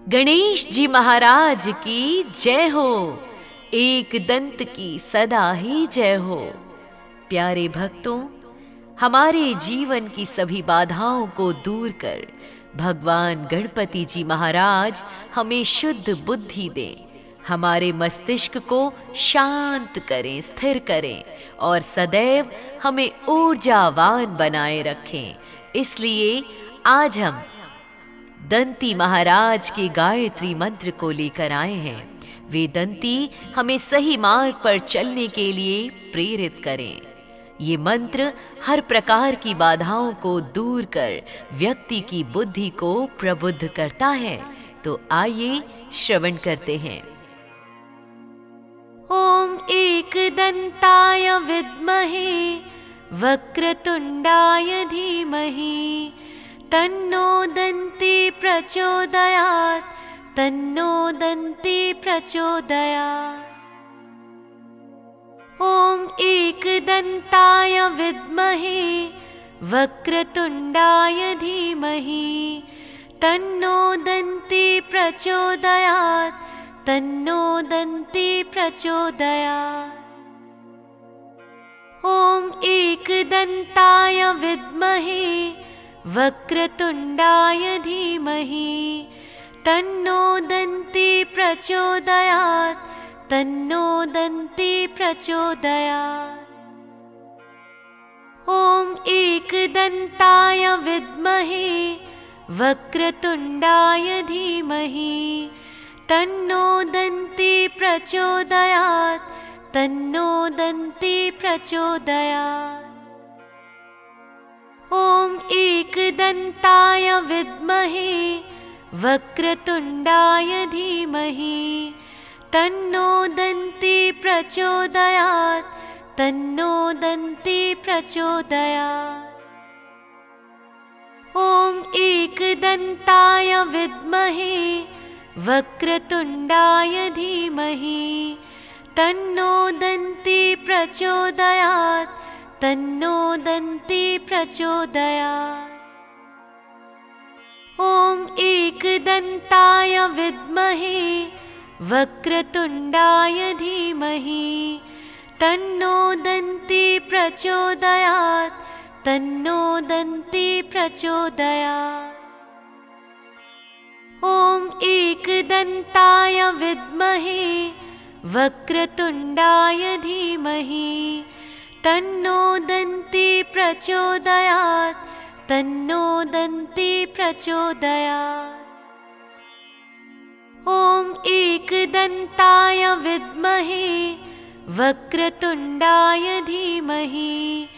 गणेश जी महाराज की जय हो। एक दंत की सदा ही जय हो। प्यारे भक्तों, हमारे जीवन की सभी बाधाओं को दूर कर भगवान गणपति जी महाराज हमें शुद्ध बुद्धि दें, हमारे मस्तिष्क को शांत करें, स्थिर करें और सदैव हमें ऊर्जावान बनाए रखें। इसलिए आज हम दंती महाराज के गायत्री मंत्र को लेकर आए हैं। वे दंती हमें सही मार्ग पर चलने के लिए प्रेरित करें। ये मंत्र हर प्रकार की बाधाओं को दूर कर व्यक्ति की बुद्धि को प्रबुद्ध करता है। तो आइए श्रवण करते हैं। ओम एकदंताय विद्महे वक्रतुंडाय धीमहि तन्नो दन्ती प्रचोदयात्, तन्नो दन्ती प्रचोदयात्। ओम एकदंताय विद्महे वक्रतुंडाय धीमहि तन्नो दन्ती प्रचोदयात्, तन्नो दन्ती प्रचोदयात्। ओम एकदंताय विद्महे वक्रतुंडाय धीमहि तन्नो दन्ती प्रचोदयात्, तन्नो दन्ती प्रचोदयात्। ओम एकदंताय विद्महे वक्रतुंडाय धीमहि तन्नो दन्ती प्रचोदयात्, तन्नो दन्ती प्रचोदयात्। ओम एकदंताय विद्महे वक्रतुंडाय धीमहि तन्नो दन्ती प्रचोदयात्, तन्नो दन्ती प्रचोदयात्। ओम एकदंताय विद्महे वक्रतुंडाय धीमहि तन्नो दन्ती प्रचोदयात्, तन्नो दन्ती प्रचोदयात्। ओम एकदंताय विद्महे वक्रतुंडाय धीमहि तन्नो दन्ती प्रचोदयात्, तन्नो दन्ती प्रचोदयात्। ओम एकदंताय विद्महे वक्रतुंडाय धीमहि तन्नो दन्ती प्रचोदयात्, तन्नो दन्ती प्रचोदयात्। ओम एकदंताय विद्महे वक्रतुंडाय धीमहि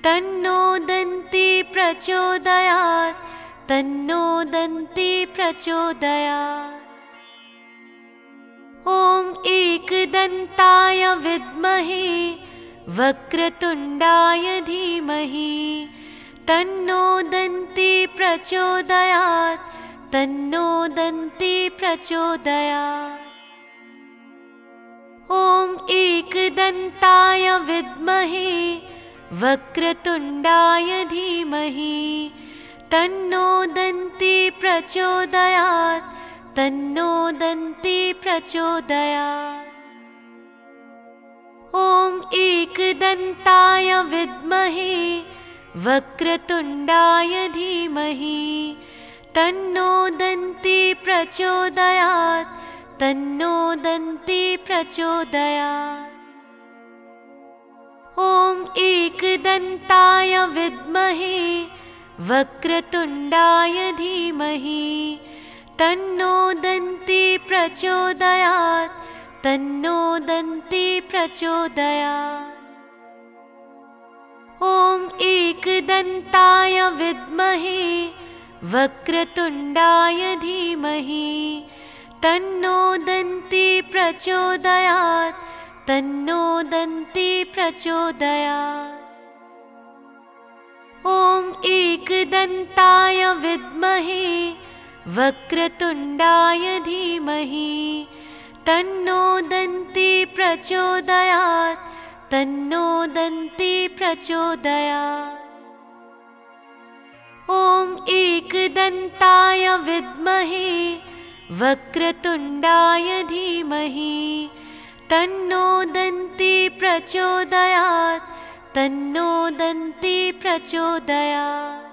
तन्नो दन्ती प्रचोदयात्, तन्नो दन्ती प्रचोदयात्। ओम एकदंताय विद्महे वक्रतुंडाय धीमहि तन्नो दन्ती प्रचोदयात्, तन्नो दन्ती प्रचोदयात्। ओम एकदंताय विद्महे वक्रतुंडाय धीमहि तन्नो दन्ती प्रचोदयात्, तन्नो दन्ती प्रचोदयात्। ओम एकदंताय विद्महे वक्रतुंडाय धीमहि तन्नो दन्ती प्रचोदयात्, तन्नो दन्ती प्रचोदयात्। ओम एकदंताय विद्महे वक्रतुंडाय धीमहि तन्नो दन्ती प्रचोदयात्, तन्नो दन्ती प्रचोदयात्। ओम एकदंताय विद्महे वक्रतुंडाय धीमहि तन्नो दन्ती प्रचोदयात्, तन्नो दन्ती प्रचोदयात्। ओम एकदंताय विद्महे वक्रतुंडाय धीमहि तन्नो दन्ती प्रचोदयात्, तन्नो दन्ती प्रचोदयात्। ओम एकदंताय विद्महे वक्रतुण्डाय धीमहि तन्नो दन्ती प्रचोदयात् तन्नो दन्ती प्रचोदयात्।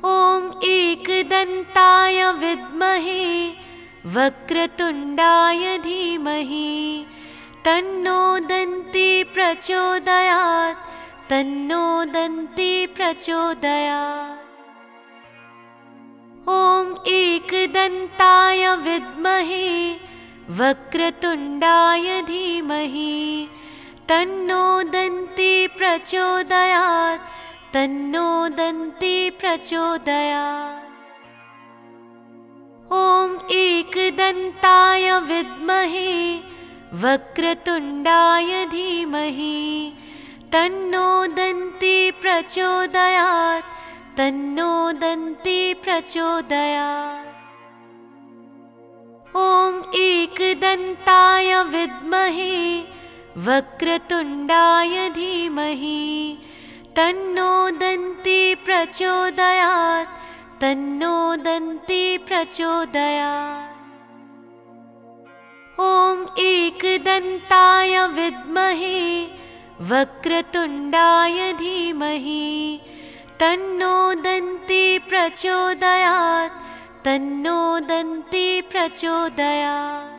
ॐ एकदन्ताय विद्महे वक्रतुण्डाय धीमहि तन्नो दन्ती प्रचोदयात् तन्नो दन्ती प्रचोदयात्। ॐ एकदन्ताय विद्महे वक्रतुण्डाय धीमहि तन्नो दन्ती प्रचोदयात् तन्नो दन्ती प्रचोदयात्। ॐ एकदन्ताय विद्महे वक्रतुण्डाय धीमहि तन्नो दन्ती प्रचोदयात् तन्नो दन्ती प्रचोदयात्। ॐ एकदन्ताय विद्महे वक्रतुण्डाय धीमहि तन्नो दन्ती प्रचोदयात् तन्नो दन्ती प्रचोदयात्। ॐ एकदन्ताय विद्महे वक्रतुण्डाय धीमहि तन्नो दन्ती प्रचोदयात् तन्नो दन्ती प्रचोदयात्।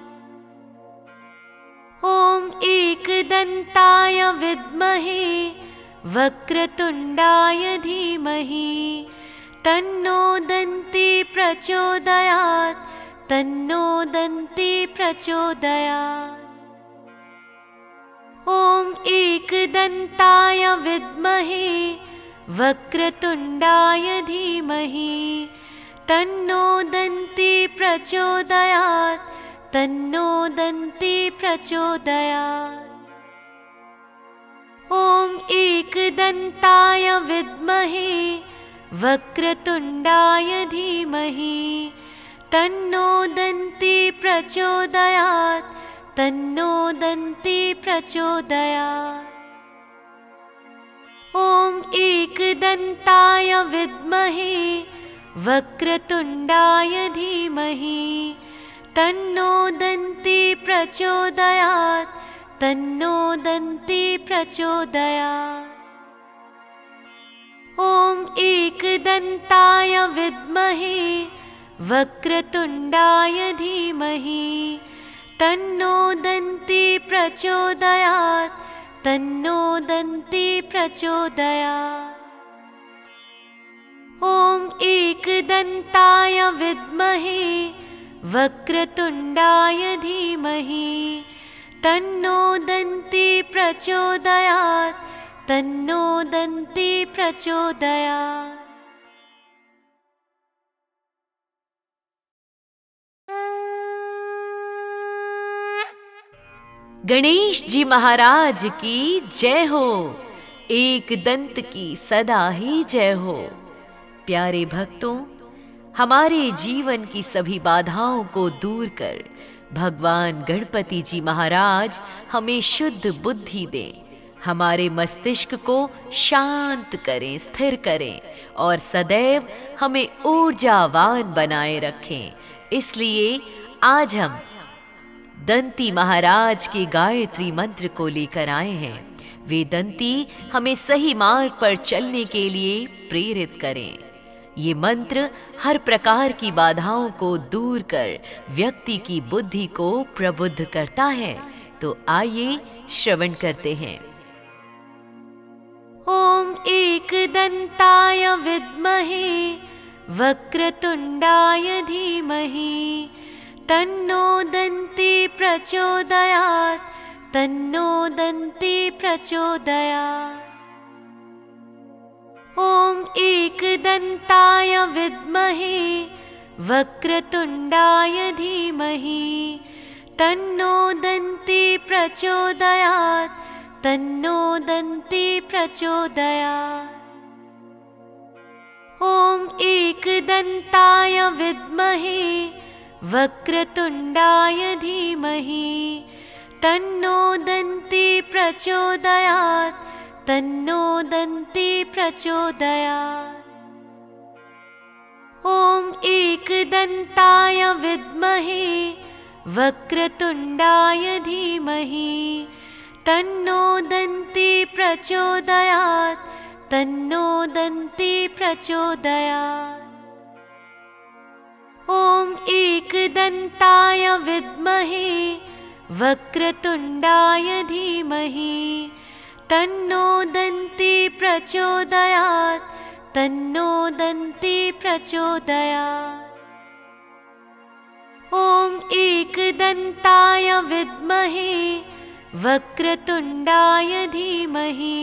ॐ एकदन्ताय विद्महे वक्रतुण्डाय धीमहि तन्नो दन्ती प्रचोदयात् तन्नो दन्ती प्रचोदयात्। ॐ एकदन्ताय विद्महे वक्रतुण्डाय धीमहि तन्नो दन्ती प्रचोदयात् तन्नो दन्ती प्रचोदयात्। ॐ एकदन्ताय विद्महे वक्रतुण्डाय धीमहि तन्नो दन्ती प्रचोदयात् तन्नो दन्ती प्रचोदयात्। ॐ एकदन्ताय विद्महे वक्रतुण्डाय धीमहि तन्नो दन्ती प्रचोदयात् तन्नो दन्ती प्रचोदयात्। ॐ एकदन्ताय विद्महे वक्रतुण्डाय धीमहि तन्नो दन्ती प्रचोदयात् तन्नो दन्ती प्रचोदयात्। ॐ एकदन्ताय विद्महे वक्रतुण्डाय धीमहि तन्नो दन्ती प्रचोदयात् तन्नो दन्ती प्रचोदयात्। गणेश जी महाराज की जय हो। एक दंत की सदा ही जय हो। प्यारे भक्तों, हमारे जीवन की सभी बाधाओं को दूर कर भगवान गणपति जी महाराज हमें शुद्ध बुद्धि दें, हमारे मस्तिष्क को शांत करें, स्थिर करें और सदैव हमें ऊर्जावान बनाए रखें। इसलिए आज हम दंती महाराज के गायत्री मंत्र को लेकर आए हैं। वे दंती हमें सही मार्ग पर चलने के लिए प्रेरित करें। ये मंत्र हर प्रकार की बाधाओं को दूर कर व्यक्ति की बुद्धि को प्रबुद्ध करता है। तो आइए श्रवण करते हैं। ॐ एकदन्ताय विद्महे वक्रतुण्डाय धीमहि तन्नो दन्ती प्रचोदयात् तन्नो दन्ती प्रचोदयात्। ॐ एकदन्ताय विद्महे वक्रतुण्डाय धीमहि तन्नो दन्ती प्रचोदयात् तन्नो दन्ती प्रचोदयात्। ॐ एकदन्ताय विद्महे वक्रतुण्डाय धीमहि तन्नो दन्ती प्रचोदयात् तन्नो दन्ती प्रचोदयात्। ॐ एकदन्ताय विद्महे वक्रतुण्डाय धीमहि तन्नो दन्ती प्रचोदयात् तन्नो दन्ती प्रचोदयात्। ॐ एकदन्ताय विद्महे वक्रतुण्डाय धीमहि तन्नो दन्ती प्रचोदयात् तन्नो दन्ती प्रचोदयात्। ॐ एकदन्ताय विद्महे वक्रतुण्डाय धीमहि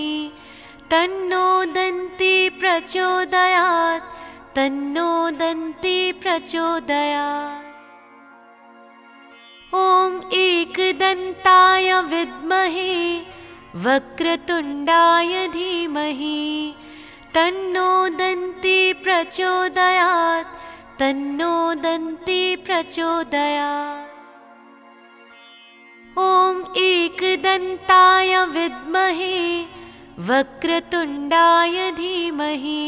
तन्नो दन्ती प्रचोदयात् तन्नो दन्ती प्रचोदयात्। ॐ एकदन्ताय विद्महे वक्रतुण्डाय धीमहि तन्नो दन्ती प्रचोदयात् तन्नो दन्ती प्रचोदयात्। ॐ एकदन्ताय विद्महे वक्रतुण्डाय धीमहि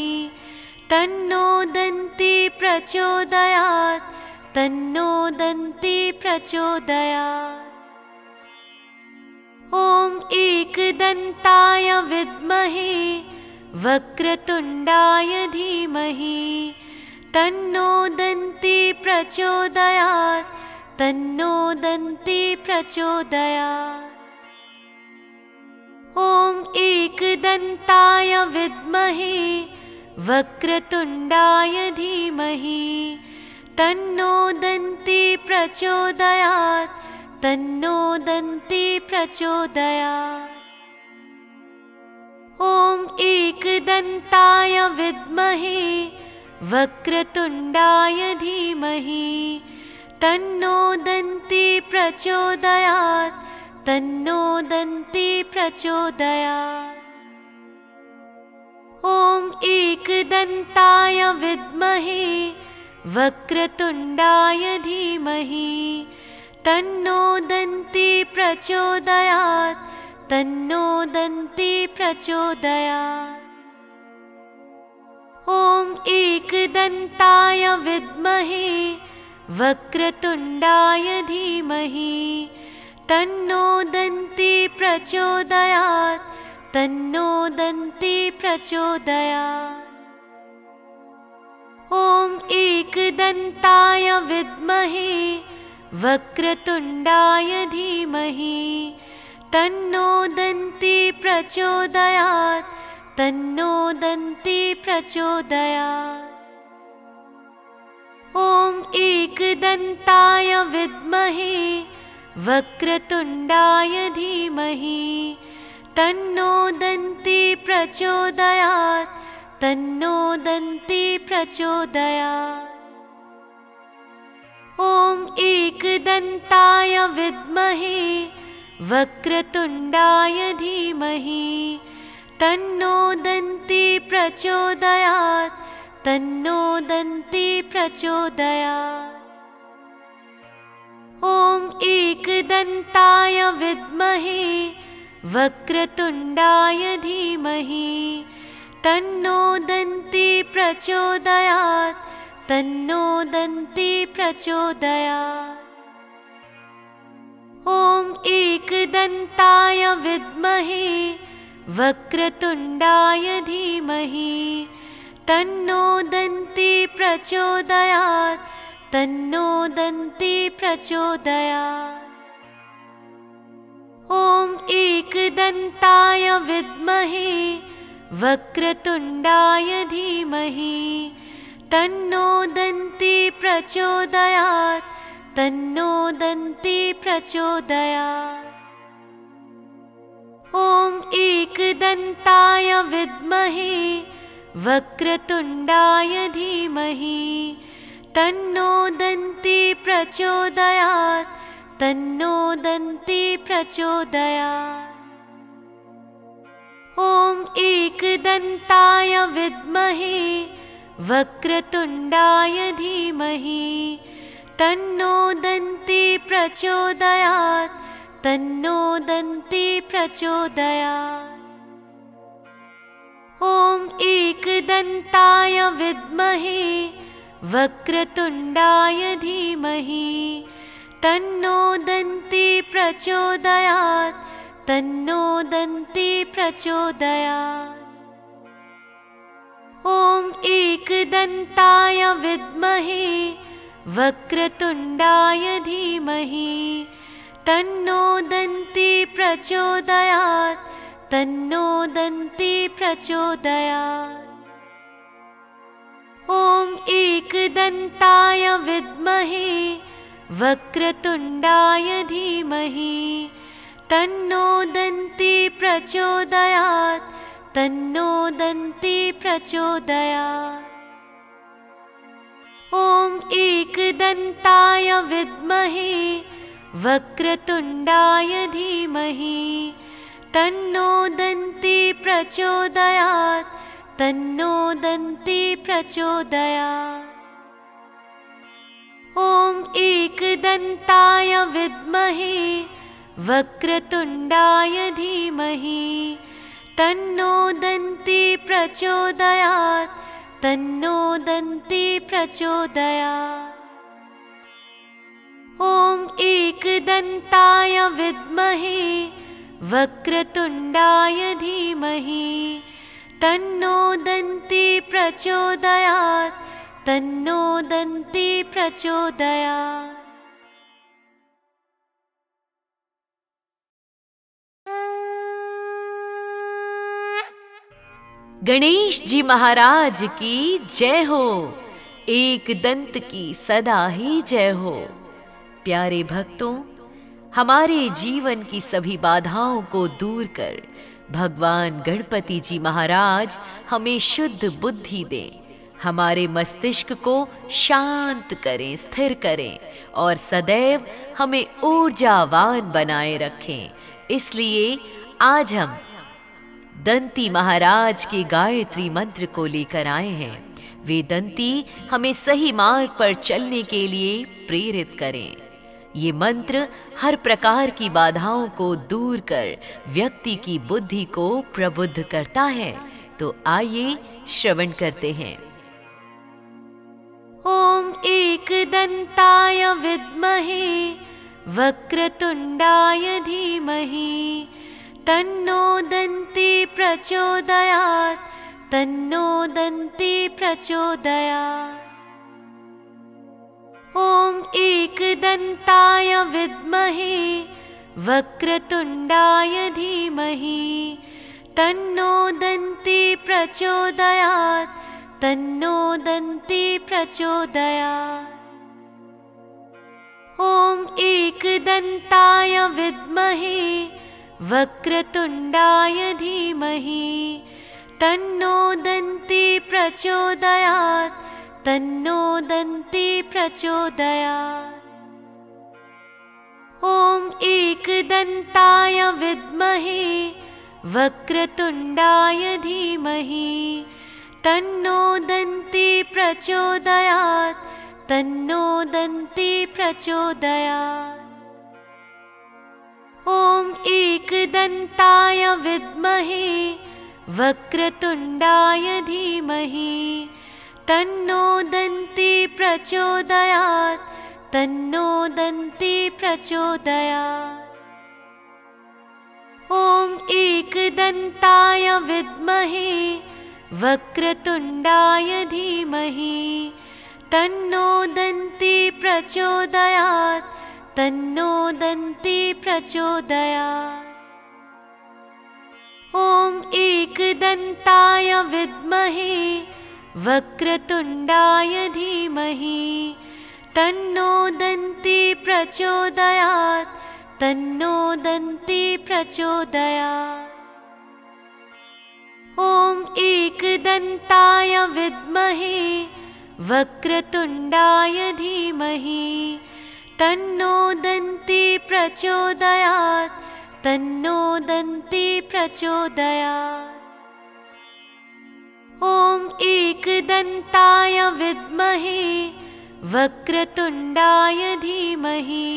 तन्नो दन्ती प्रचोदयात् तन्नो दन्ती प्रचोदयात्। ॐ एकदन्ताय विद्महे वक्रतुण्डाय धीमहि तन्नो दन्ती प्रचोदयात् तन्नो दन्ती प्रचोदयात्। ॐ एकदन्ताय विद्महे वक्रतुण्डाय धीमहि तन्नो दन्ती प्रचोदयात् तन्नो दन्ती प्रचोदयात्। ॐ एकदन्ताय विद्महे वक्रतुण्डाय धीमहि तन्नो दन्ती प्रचोदयात् तन्नो दन्ती प्रचोदयात्। ॐ एकदन्ताय विद्महे वक्रतुण्डाय धीमहि तन्नो दन्ती प्रचोदयात् तन्नो दन्ती प्रचोदयात्। ॐ एकदन्ताय विद्महे वक्रतुण्डाय धीमहि तन्नो दन्ती प्रचोदयात् तन्नो दन्ती प्रचोदयात्। ॐ एकदन्ताय विद्महे वक्रतुण्डाय धीमहि तन्नो दन्ती प्रचोदयात् तन्नो दन्ती प्रचोदयात्। ॐ एकदन्ताय विद्महे वक्रतुण्डाय धीमहि तन्नो दन्ती प्रचोदयात् तन्नो दन्ती प्रचोदयात्। ॐ एकदन्ताय विद्महे वक्रतुण्डाय धीमहि तन्नो दन्ती प्रचोदयात् तन्नो दन्ती प्रचोदयात्। ॐ एकदन्ताय विद्महे वक्रतुण्डाय धीमहि तन्नो दन्ती प्रचोदयात् तन्नो दन्ती प्रचोदयात्। ॐ एकदन्ताय विद्महे वक्रतुण्डाय धीमहि तन्नो दन्ती प्रचोदयात् तन्नो दन्ती प्रचोदयात्। ॐ एकदन्ताय विद्महे वक्रतुण्डाय धीमहि तन्नो दन्ती प्रचोदयात् तन्नो दन्ती प्रचोदयात्। ॐ एकदन्ताय विद्महे वक्रतुण्डाय धीमहि तन्नो दन्ती प्रचोदयात् तन्नो दन्ती प्रचोदयात्। ॐ एकदन्ताय विद्महे वक्रतुण्डाय धीमहि तन्नो दन्ती प्रचोदयात् तन्नो दन्ती प्रचोदयात्। ॐ एकदन्ताय विद्महे वक्रतुण्डाय धीमहि तन्नो दन्ती प्रचोदयात् तन्नो दन्ती प्रचोदयात्। ॐ एकदन्ताय विद्महे वक्रतुण्डाय धीमहि तन्नो दन्ती प्रचोदयात् तन्नो दन्ती प्रचोदयात्। ॐ एकदन्ताय विद्महे वक्रतुण्डाय धीमहि तन्नो दन्ती प्रचोदयात् तन्नो दन्ती प्रचोदयात्। ॐ एकदन्ताय विद्महे वक्रतुण्डाय धीमहि तन्नो दन्ती प्रचोदयात् तन्नो दन्ती प्रचोदयात्। ॐ एकदन्ताय विद्महे वक्रतुण्डाय धीमहि तन्नो दन्ती प्रचोदयात् तन्नो दन्ती प्रचोदयात्। ॐ एकदन्ताय विद्महे वक्रतुण्डाय धीमहि तन्नो दन्ती प्रचोदयात् तन्नो दन्ती प्रचोदयात्। गणेश जी महाराज की जय हो। एक दंत की सदा ही जय हो। प्यारे भक्तों, हमारे जीवन की सभी बाधाओं को दूर कर भगवान गणपति जी महाराज हमें शुद्ध बुद्धि दें, हमारे मस्तिष्क को शांत करें, स्थिर करें और सदैव हमें ऊर्जावान बनाए रखें। इसलिए आज हम दंती महाराज के गायत्री मंत्र को लेकर आए हैं। वे दंती हमें सही मार्ग पर चलने के लिए प्रेरित करें। ये मंत्र हर प्रकार की बाधाओं को दूर कर व्यक्ति की बुद्धि को प्रबुद्ध करता है। तो आइए श्रवण करते हैं। ॐ एकदन्ताय विद्महे वक्रतुण्डाय धीमहि तन्नो दन्ती प्रचोदयात् तन्नो दन्ती प्रचोदयात्। ॐ एकदन्ताय विद्महे वक्रतुण्डाय धीमहि तन्नो दन्ती प्रचोदयात् तन्नो दन्ती प्रचोदयात्। ॐ एकदन्ताय विद्महे वक्रतुण्डाय धीमहि तन्नो दन्ती प्रचोदयात् तन्नो दन्ती प्रचोदयात्। ॐ एकदन्ताय विद्महे वक्रतुण्डाय धीमहि तन्नो दन्ती प्रचोदयात् तन्नो दन्ती प्रचोदयात्। ॐ एकदन्ताय विद्महे वक्रतुण्डाय धीमहि तन्नो दन्ती प्रचोदयात् तन्नो दन्ती प्रचोदयात्। ॐ एकदन्ताय विद्महे वक्रतुण्डाय धीमहि तन्नो दन्ती प्रचोदयात् तन्नो दन्ती प्रचोदयात्। ॐ एकदन्ताय विद्महे वक्रतुण्डाय धीमहि तन्नो दन्ती प्रचोदयात् तन्नो दन्ती प्रचोदयात्। ॐ एकदन्ताय विद्महे वक्रतुण्डाय धीमहि तन्नो दन्ती प्रचोदयात् तन्नो दन्ती प्रचोदयात्। ॐ एकदन्ताय विद्महे वक्रतुण्डाय धीमहि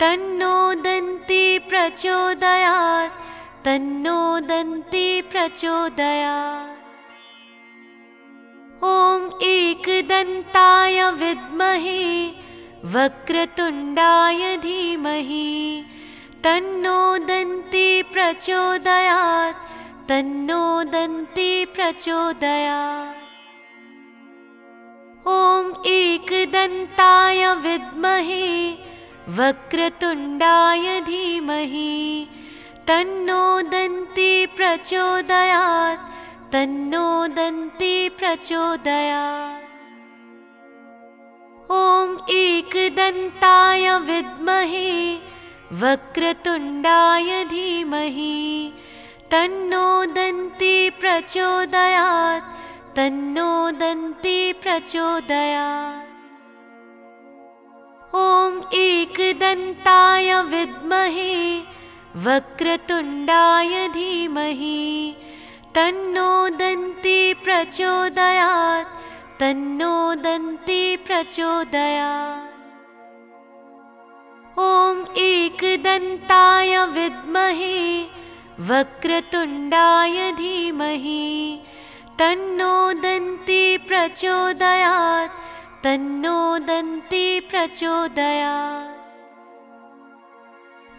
तन्नो दन्ती प्रचोदयात् तन्नो दन्ती प्रचोदयात्। ॐ एकदन्ताय विद्महे वक्रतुण्डाय धीमहि तन्नो दन्ती प्रचोदयात् तन्नो दन्ती प्रचोदयात्। ॐ एकदन्ताय विद्महे वक्रतुण्डाय धीमहि तन्नो दन्ती प्रचोदयात् तन्नो दन्ती प्रचोदयात्। ॐ एकदन्ताय विद्महे वक्रतुण्डाय धीमहि तन्नो दन्ती प्रचोदयात् तन्नो दन्ती प्रचोदयात्। ॐ एकदन्ताय विद्महे वक्रतुण्डाय धीमहि तन्नो दन्ती प्रचोदयात् तन्नो दन्ती प्रचोदयात्। ॐ एकदन्ताय विद्महे वक्रतुण्डाय धीमहि तन्नो दन्ती प्रचोदयात् तन्नो दन्ती प्रचोदयात्।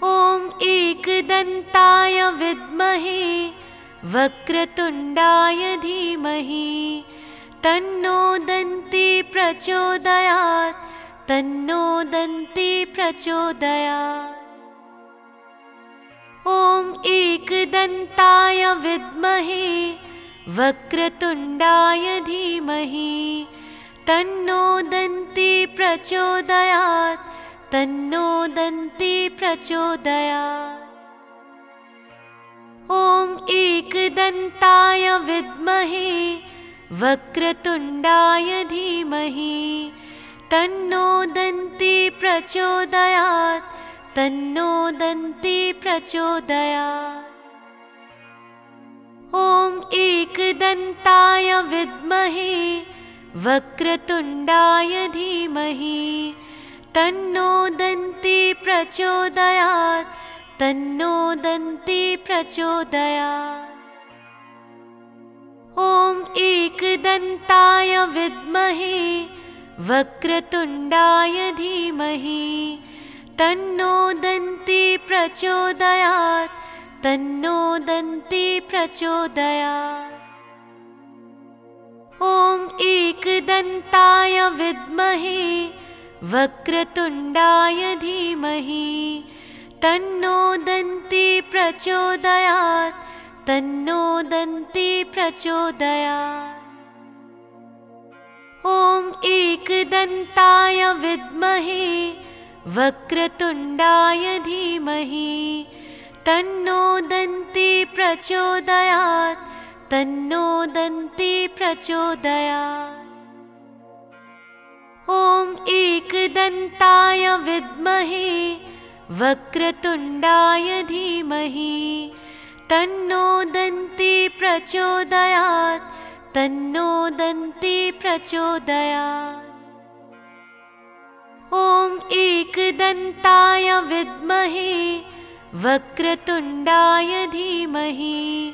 ॐ एकदन्ताय विद्महे वक्रतुण्डाय धीमहि तन्नो दन्ती प्रचोदयात् तन्नो दन्ती प्रचोदयात्। ॐ एकदन्ताय विद्महे वक्रतुण्डाय धीमहि तन्नो दन्ती प्रचोदयात् तन्नो दन्ती प्रचोदयात्। ॐ एकदन्ताय विद्महे वक्रतुण्डाय धीमहि तन्नो दन्ती प्रचोदयात् तन्नो दन्ती प्रचोदयात्। ॐ एकदन्ताय विद्महे वक्रतुण्डाय धीमहि तन्नो दन्ती प्रचोदयात् तन्नो दन्ती प्रचोदयात्। ॐ एकदन्ताय विद्महे वक्रतुण्डाय धीमहि तन्नो दन्ती प्रचोदयात् तन्नो दन्ती प्रचोदयात्। ॐ एकदन्ताय विद्महे वक्रतुण्डाय धीमहि तन्नो दन्ती प्रचोदयात् तन्नो दन्ती प्रचोदयात्। ॐ एकदन्ताय विद्महे वक्रतुण्डाय धीमहि तन्नो दन्ती प्रचोदयात् तन्नो दन्ती प्रचोदयात्। ॐ एकदन्ताय विद्महे वक्रतुण्डाय धीमहि तन्नो दन्ती प्रचोदयात् तन्नो दन्ती प्रचोदयात्। ॐ एकदन्ताय विद्महे वक्रतुण्डाय धीमहि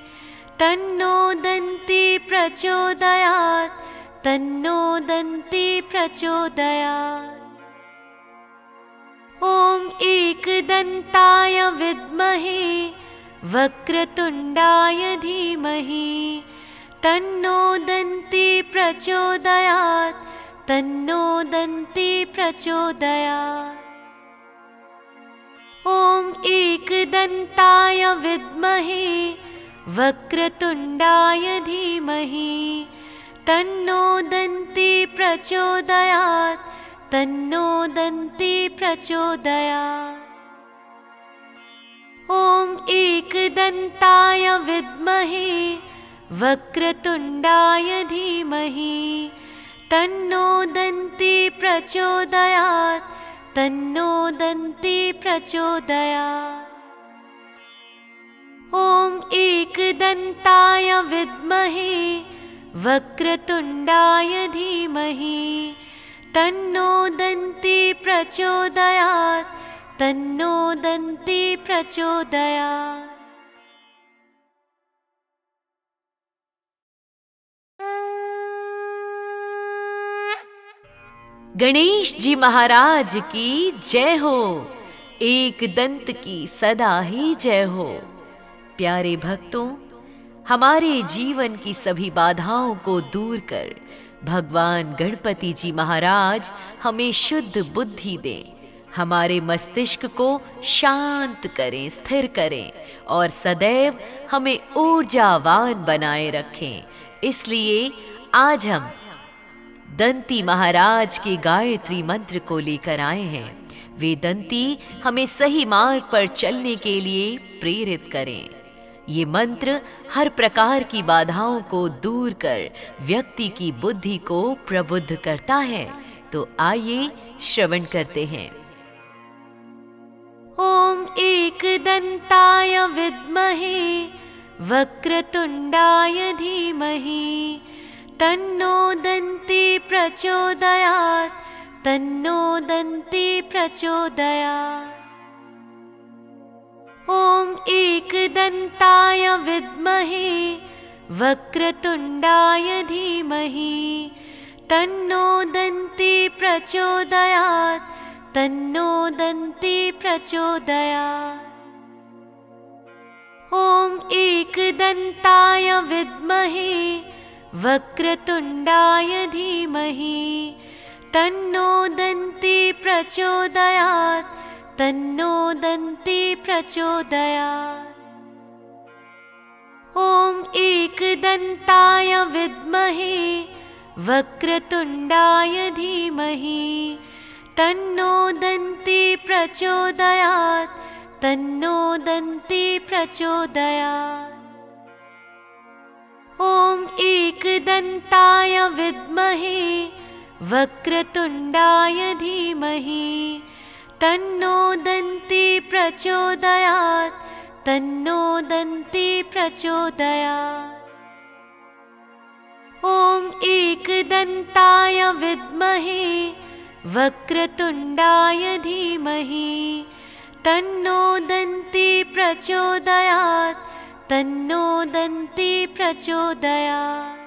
तन्नो दन्ती प्रचोदयात् तन्नो दन्ती प्रचोदयात्। ॐ एकदन्ताय विद्महे वक्रतुण्डाय धीमहि तन्नो दन्ती प्रचोदयात् तन्नो दन्ती प्रचोदयात्। ॐ एकदन्ताय विद्महे वक्रतुण्डाय धीमहि तन्नो दन्ती प्रचोदयात् तन्नो दन्ती प्रचोदयात्। ॐ एकदन्ताय विद्महे वक्रतुण्डाय धीमहि तन्नो दन्ती प्रचोदयात् तन्नो दन्ती प्रचोदयात्। ॐ एकदन्ताय विद्महे वक्रतुण्डाय धीमहि तन्नो दन्ती प्रचोदयात् तन्नो दन्ती प्रचोदयात्। गणेश जी महाराज की जय हो। एक दंत की सदा ही जय हो। प्यारे भक्तों, हमारे जीवन की सभी बाधाओं को दूर कर भगवान गणपति जी महाराज हमें शुद्ध बुद्धि दें, हमारे मस्तिष्क को शांत करें, स्थिर करें और सदैव हमें ऊर्जावान बनाए रखें। इसलिए आज हम दंती महाराज के गायत्री मंत्र को लेकर आए हैं। वे दंती हमें सही मार्ग पर चलने के लिए प्रेरित करें। ये मंत्र हर प्रकार की बाधाओं को दूर कर व्यक्ति की बुद्धि को प्रबुद्ध करता है। तो आइए श्रवण करते हैं। ओम एकदंताय विद्महे वक्रतुंडाय धीमहि तन्नो दन्ती प्रचोदयात्, तन्नो दन्ती प्रचोदयात्। ओम एकदंताय विद्महे वक्रतुंडाय धीमहि तन्नो दन्ती प्रचोदयात्, तन्नो दन्ती प्रचोदयात्। ओम एकदंताय विद्महे वक्रतुंडाय धीमहि तन्नो दन्ती प्रचोदयात्, तन्नो दन्ती प्रचोदयात्। ओम एकदंताय विद्महे वक्रतुंडाय धीमहि तन्नो दन्ती प्रचोदयात्, तन्नो दन्ती प्रचोदयात्। ओम एकदंताय विद्महे वक्रतुंडाय धीमहि तन्नो दन्ती प्रचोदयात्, तन्नो दन्ती प्रचोदयात्। ओम एकदंताय विद्महे वक्रतुंडाय धीमहि तन्नो दन्ती प्रचोदयात्, तन्नो दन्ती प्रचोदयात्।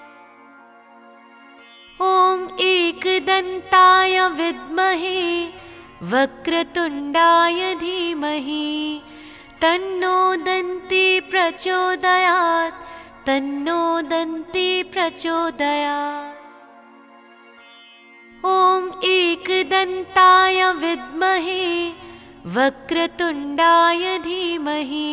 ओम एकदंताय विद्महे वक्रतुंडाय धीमहि तन्नो दन्ती प्रचोदयात्, तन्नो दन्ती प्रचोदयात्। ओम एकदंताय विद्महे वक्रतुंडाय धीमहि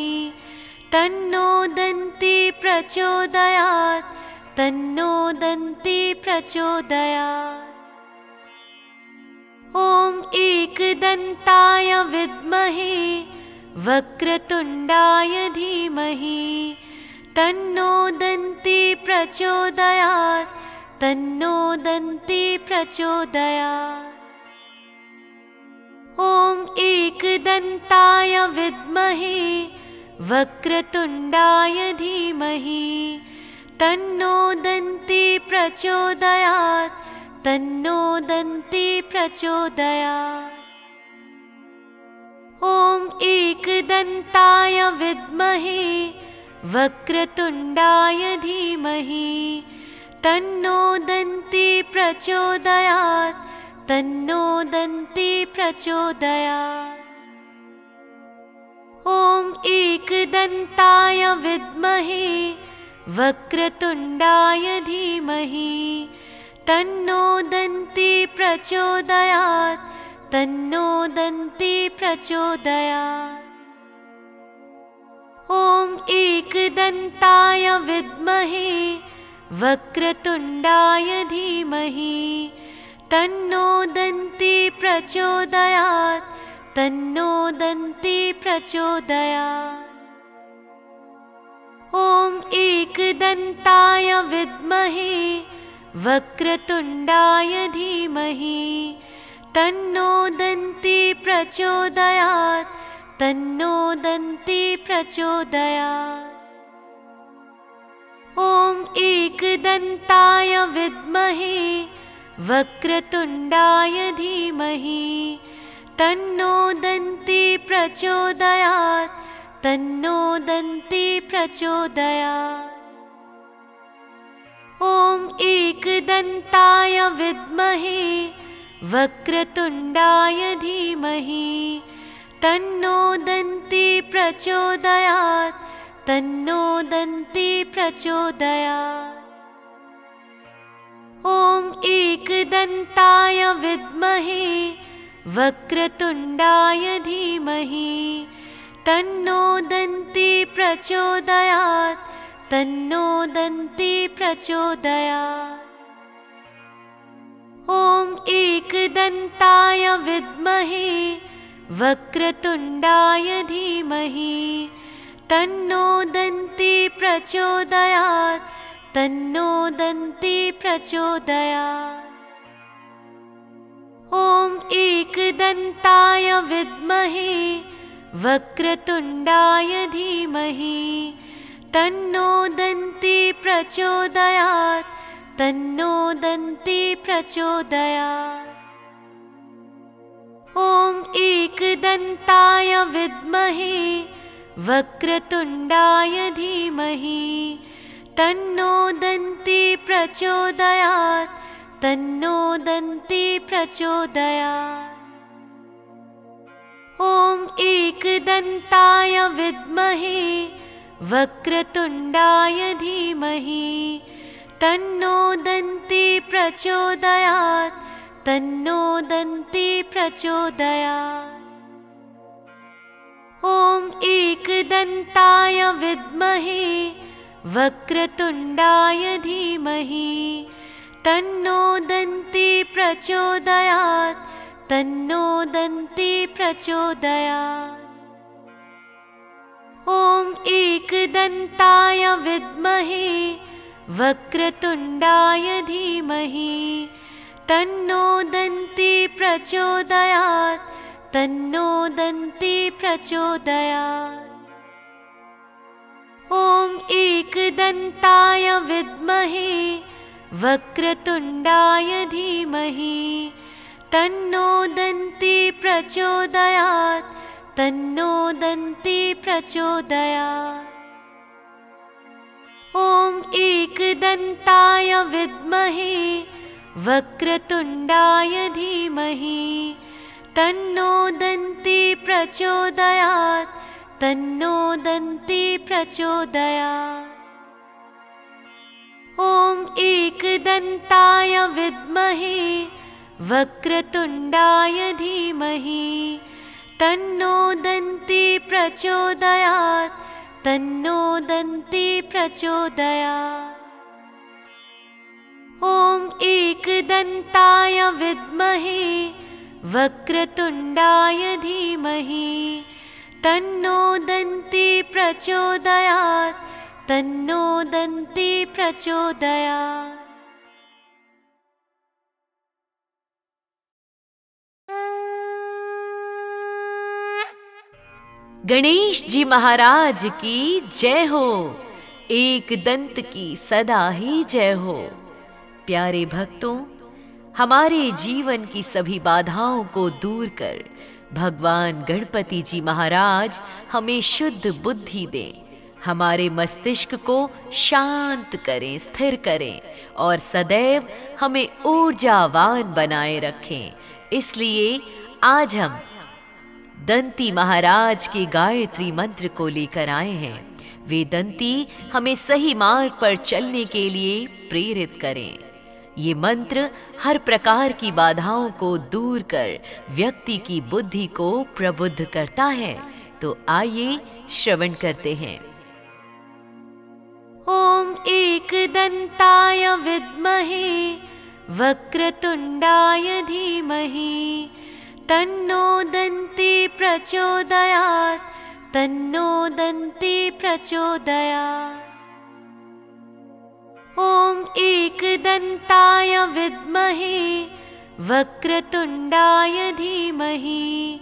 तन्नो दन्ती प्रचोदयात्, तन्नो दन्ती प्रचोदयात्। ओम एकदंताय विद्महे वक्रतुंडाय धीमहि तन्नो दन्ती प्रचोदयात्, तन्नो दन्ती प्रचोदयात्। ओम एकदंताय विद्महे वक्रतुंडाय धीमहि तन्नो दन्ती प्रचोदयात्, तन्नो दन्ती प्रचोदयात्। ओम एकदंताय विद्महे वक्रतुंडाय धीमहि तन्नो दन्ती प्रचोदयात्, तन्नो दन्ती प्रचोदयात्। ओम एकदंताय विद्महे वक्रतुंडाय धीमहि तन्नो दन्ती प्रचोदयात्, तन्नो दन्ती प्रचोदयात्। ओम एकदंताय विद्महे वक्रतुंडाय धीमहि तन्नो दन्ती प्रचोदयात्, तन्नो दन्ती प्रचोदयात्। ओम एकदंताय विद्महे वक्रतुंडाय धीमहि तन्नो दन्ती प्रचोदयात्, तन्नो दन्ती प्रचोदयात्। ओम एकदंताय विद्महे वक्रतुंडाय धीमहि तन्नो दन्ती प्रचोदयात्, तन्नो दन्ती प्रचोदयात्। ओम एकदंताय विद्महे वक्रतुण्डाय धीमहि तन्नो दन्ती प्रचोदयात् तन्नो दन्ती प्रचोदयात्। ॐ एकदन्ताय विद्महे वक्रतुण्डाय धीमहि तन्नो दन्ती प्रचोदयात् तन्नो दन्ती प्रचोदयात्। ॐ एकदन्ताय विद्महे वक्रतुण्डाय धीमहि तन्नो दन्ती प्रचोदयात् तन्नो दन्ती प्रचोदयात्। ॐ एकदन्ताय विद्महे वक्रतुण्डाय धीमहि तन्नो दन्ती प्रचोदयात् तन्नो दन्ती प्रचोदयात्। ॐ एकदन्ताय विद्महे वक्रतुण्डाय धीमहि तन्नो दन्ती प्रचोदयात् तन्नो दन्ती प्रचोदयात्। ॐ एकदन्ताय विद्महे वक्रतुण्डाय धीमहि तन्नो दन्ती प्रचोदयात् तन्नो दन्ती प्रचोदयात्। ॐ एकदन्ताय विद्महे वक्रतुण्डाय धीमहि तन्नो दन्ती प्रचोदयात् तन्नो दन्ती प्रचोदयात्। ॐ एकदन्ताय विद्महे वक्रतुण्डाय धीमहि तन्नो दन्ती प्रचोदयात् तन्नो दन्ती प्रचोदयात्। ॐ एकदन्ताय विद्महे वक्रतुण्डाय धीमहि तन्नो दन्ती प्रचोदयात् तन्नो दन्ती प्रचोदयात्। ॐ एकदन्ताय विद्महे वक्रतुण्डाय धीमहि तन्नो दन्ती प्रचोदयात् तन्नो दन्ती प्रचोदयात्। ॐ एकदन्ताय विद्महे वक्रतुण्डाय धीमहि तन्नो दन्ती प्रचोदयात् तन्नो दन्ती प्रचोदयात्। ॐ एकदन्ताय विद्महे वक्रतुण्डाय धीमहि तन्नो दन्ती प्रचोदयात् तन्नो दन्ती प्रचोदयात्। गणेश जी महाराज की जय हो। एक दंत की सदा ही जय हो। प्यारे भक्तों, हमारे जीवन की सभी बाधाओं को दूर कर भगवान गणपति जी महाराज हमें शुद्ध बुद्धि दें, हमारे मस्तिष्क को शांत करें, स्थिर करें और सदैव हमें ऊर्जावान बनाए रखें। इसलिए आज हम दंती महाराज के गायत्री मंत्र को लेकर आए हैं। वे दंती हमें सही मार्ग पर चलने के लिए प्रेरित करें। ये मंत्र हर प्रकार की बाधाओं को दूर कर व्यक्ति की बुद्धि को प्रबुद्ध करता है। तो आइए श्रवण करते हैं। ॐ एकदन्ताय विद्महे वक्रतुण्डाय धीमहि तन्नो दन्ती प्रचोदयात् तन्नो दन्ती प्रचोदयात्। ॐ एकदन्ताय विद्महे वक्रतुण्डाय धीमहि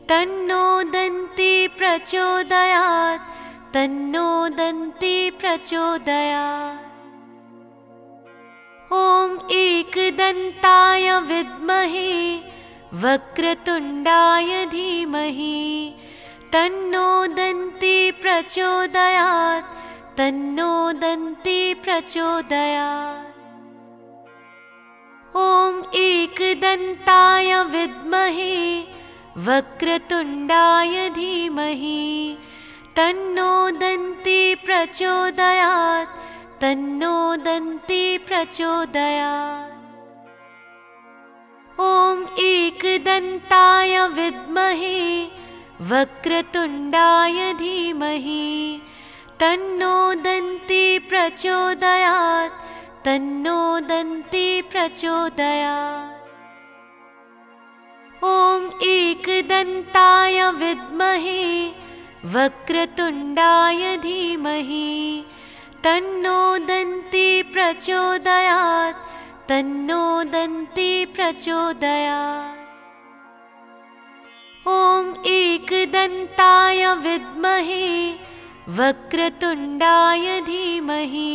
तन्नो दन्ती प्रचोदयात् तन्नो दन्ती प्रचोदयात्। ॐ एकदन्ताय विद्महे वक्रतुण्डाय धीमहि तन्नो दन्ती प्रचोदयात् तन्नो दन्ती प्रचोदयात्। ॐ एकदन्ताय विद्महे वक्रतुण्डाय धीमहि तन्नो दन्ती प्रचोदयात् तन्नो दन्ती प्रचोदयात्। ॐ एकदन्ताय विद्महे वक्रतुण्डाय धीमहि तन्नो दन्ती प्रचोदयात् तन्नो दन्ती प्रचोदयात्। ॐ एकदन्ताय विद्महे वक्रतुण्डाय धीमहि तन्नो दन्ती प्रचोदयात् तन्नो दन्ती प्रचोदयात्। ॐ एकदन्ताय विद्महे वक्रतुण्डाय धीमहि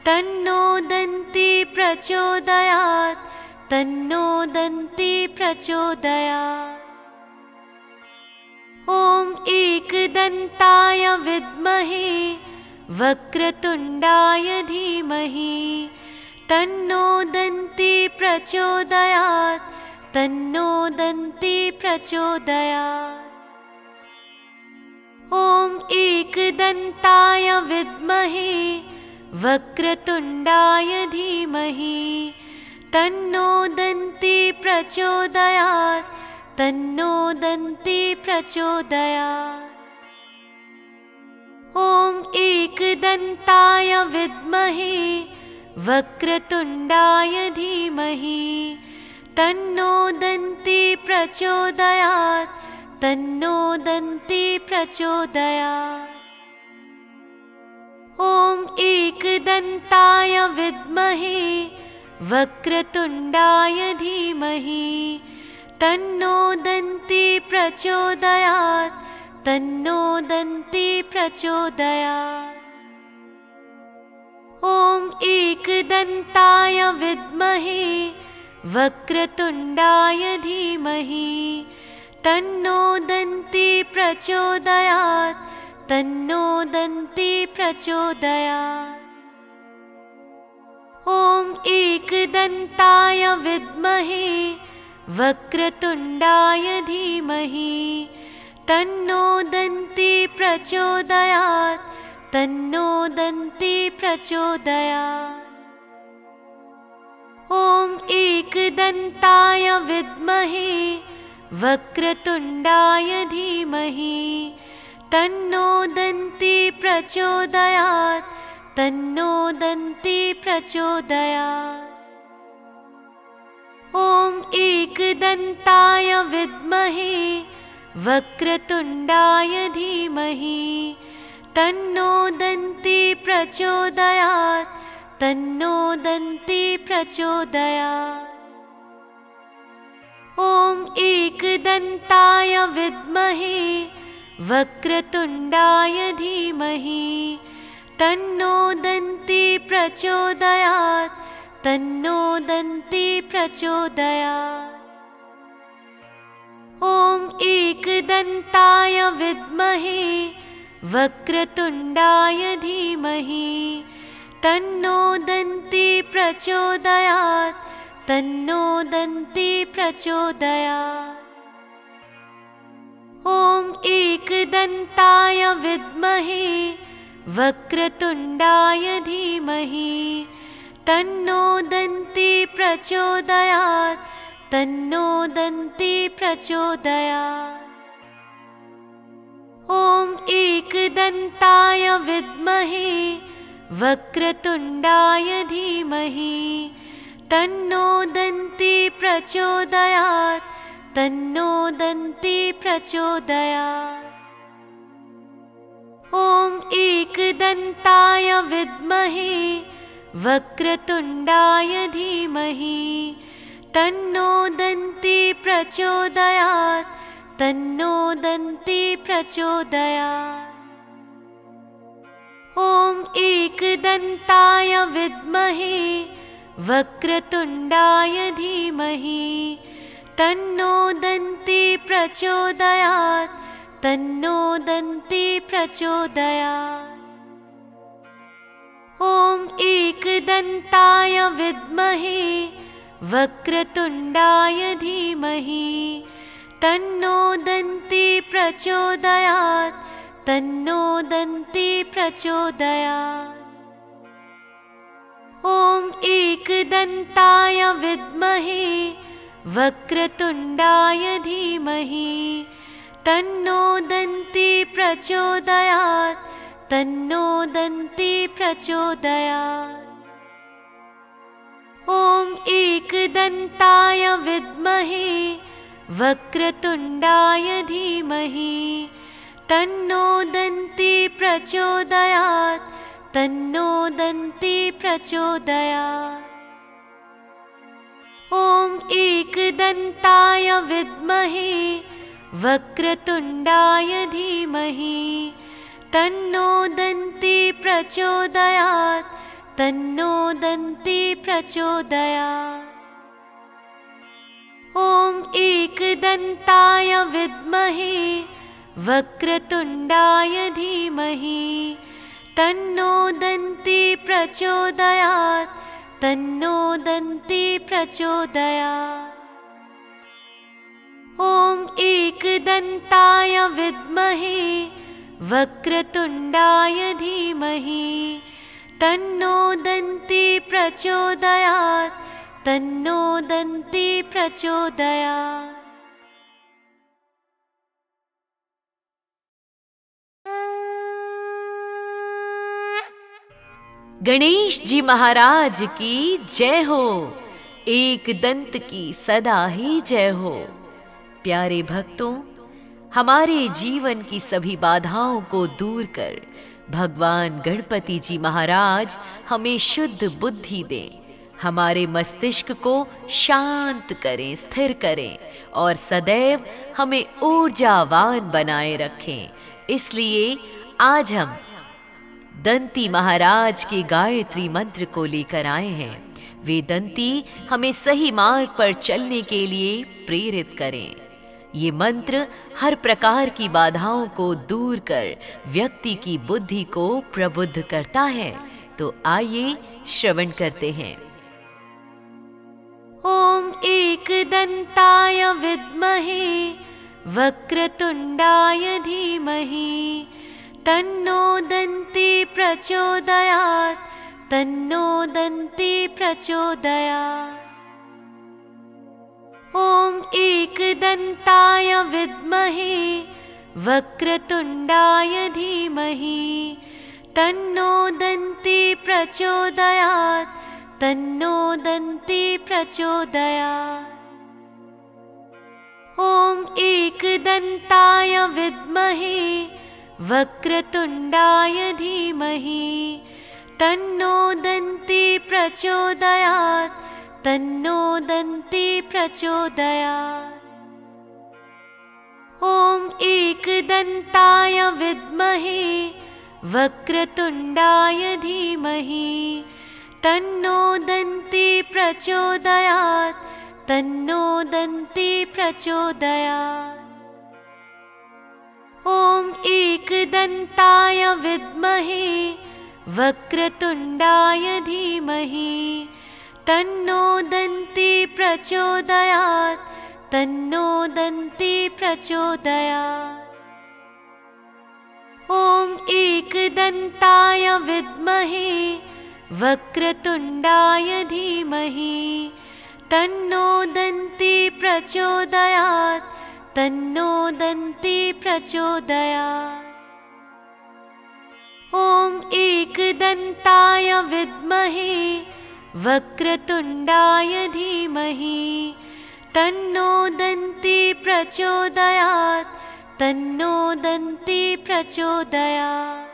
तन्नो दन्ती प्रचोदयात् तन्नो दन्ती प्रचोदयात्। ॐ एकदन्ताय विद्महे वक्रतुण्डाय धीमहि तन्नो दन्ती प्रचोदयात् तन्नो दन्ती प्रचोदयात्। ॐ एकदन्ताय विद्महे वक्रतुण्डाय धीमहि तन्नो दन्ती प्रचोदयात् तन्नो दन्ती प्रचोदयात्। ॐ एकदन्ताय विद्महे वक्रतुण्डाय धीमहि तन्नो दन्ती प्रचोदयात् तन्नो दन्ती प्रचोदयात्। ॐ एकदन्ताय विद्महे वक्रतुण्डाय धीमहि तन्नो दन्ती प्रचोदयात् तन्नो दन्ती प्रचोदयात्। ॐ एकदन्ताय विद्महे वक्रतुण्डाय धीमहि तन्नो दन्ती प्रचोदयात् तन्नो दन्ती प्रचोदयात्। ॐ एकदन्ताय विद्महे वक्रतुण्डाय धीमहि तन्नो दन्ती प्रचोदयात् तन्नो दन्ती प्रचोदयात्। ॐ एकदन्ताय विद्महे वक्रतुण्डाय धीमहि तन्नो दन्ती प्रचोदयात् तन्नो दन्ती प्रचोदयात्। ॐ एकदन्ताय विद्महे वक्रतुण्डाय धीमहि तन्नो दन्ती प्रचोदयात् तन्नो दन्ती प्रचोदयात्। ॐ एकदन्ताय विद्महे वक्रतुण्डाय धीमहि तन्नो दन्ती प्रचोदयात् तन्नो दन्ती प्रचोदयात्। ॐ एकदन्ताय विद्महे वक्रतुण्डाय धीमहि तन्नो दन्ती प्रचोदयात् तन्नो दन्ती प्रचोदयात्। ॐ एकदन्ताय विद्महे वक्रतुण्डाय धीमहि तन्नो दन्ती प्रचोदयात् तन्नो दन्ती प्रचोदयात्। ॐ एकदन्ताय विद्महे वक्रतुण्डाय धीमहि तन्नो दन्ती प्रचोदयात् तन्नो दन्ती प्रचोदयात्। ॐ एकदन्ताय विद्महे वक्रतुण्डाय धीमहि तन्नो दन्ती प्रचोदयात् तन्नो दन्ती प्रचोदयात्। ॐ एकदन्ताय विद्महे वक्रतुण्डाय धीमहि तन्नो दन्ती प्रचोदयात् तन्नो दन्ती प्रचोदयात्। ॐ एकदन्ताय विद्महे वक्रतुण्डाय धीमहि तन्नो दन्ती प्रचोदयात् तन्नो दन्ती प्रचोदयात्। ॐ एकदन्ताय विद्महे वक्रतुण्डाय धीमहि तन्नो दन्ती प्रचोदयात् तन्नो दन्ती प्रचोदयात्। ॐ एकदन्ताय विद्महे वक्रतुण्डाय धीमहि तन्नो दन्ती प्रचोदयात् तन्नो दन्ती प्रचोदयात्। ॐ एकदन्ताय विद्महे वक्रतुण्डाय धीमहि तन्नो दन्ती प्रचोदयात् तन्नो दन्ती प्रचोदयात्। ॐ एकदन्ताय विद्महे वक्रतुण्डाय धीमहि तन्नो दन्ती प्रचोदयात् तन्नो दन्ती प्रचोदयात्। ॐ एकदन्ताय विद्महे वक्रतुण्डाय धीमहि तन्नो दन्ती प्रचोदयात् तन्नो दन्ती प्रचोदयात्। गणेश जी महाराज की जय हो। एक दंत की सदा ही जय हो। प्यारे भक्तों, हमारे जीवन की सभी बाधाओं को दूर कर भगवान गणपति जी महाराज हमें शुद्ध बुद्धि दें, हमारे मस्तिष्क को शांत करें, स्थिर करें और सदैव हमें ऊर्जावान बनाए रखें। इसलिए आज हम दंती महाराज के गायत्री मंत्र को लेकर आए हैं। वे दंती हमें सही मार्ग पर चलने के लिए प्रेरित करें। ये मंत्र हर प्रकार की बाधाओं को दूर कर व्यक्ति की बुद्धि को प्रबुद्ध करता है। तो आइए श्रवण करते हैं। ॐ एकदन्ताय विद्महे वक्रतुण्डाय धीमहि तन्नो दन्ती प्रचोदयात् तन्नो दन्ती प्रचोदयात्। ॐ एकदन्ताय विद्महे वक्रतुण्डाय धीमहि तन्नो दन्ती प्रचोदयात् तन्नो दन्ती प्रचोदयात्। ॐ एकदन्ताय विद्महे वक्रतुण्डाय धीमहि तन्नो दन्ती प्रचोदयात् तन्नो दन्ती प्रचोदयात्। ॐ एकदन्ताय विद्महे वक्रतुण्डाय धीमहि तन्नो दन्ती प्रचोदयात् तन्नो दन्ती प्रचोदयात्। ॐ एकदन्ताय विद्महे वक्रतुण्डाय धीमहि तन्नो दन्ती प्रचोदयात् तन्नो दन्ती प्रचोदयात्। ॐ एकदन्ताय विद्महे वक्रतुण्डाय धीमहि तन्नो दन्ती प्रचोदयात् तन्नो दन्ती प्रचोदयात्। ॐ एकदन्ताय विद्महे वक्रतुण्डाय धीमहि तन्नो दन्ती प्रचोदयात् तन्नो दन्ती प्रचोदयात्।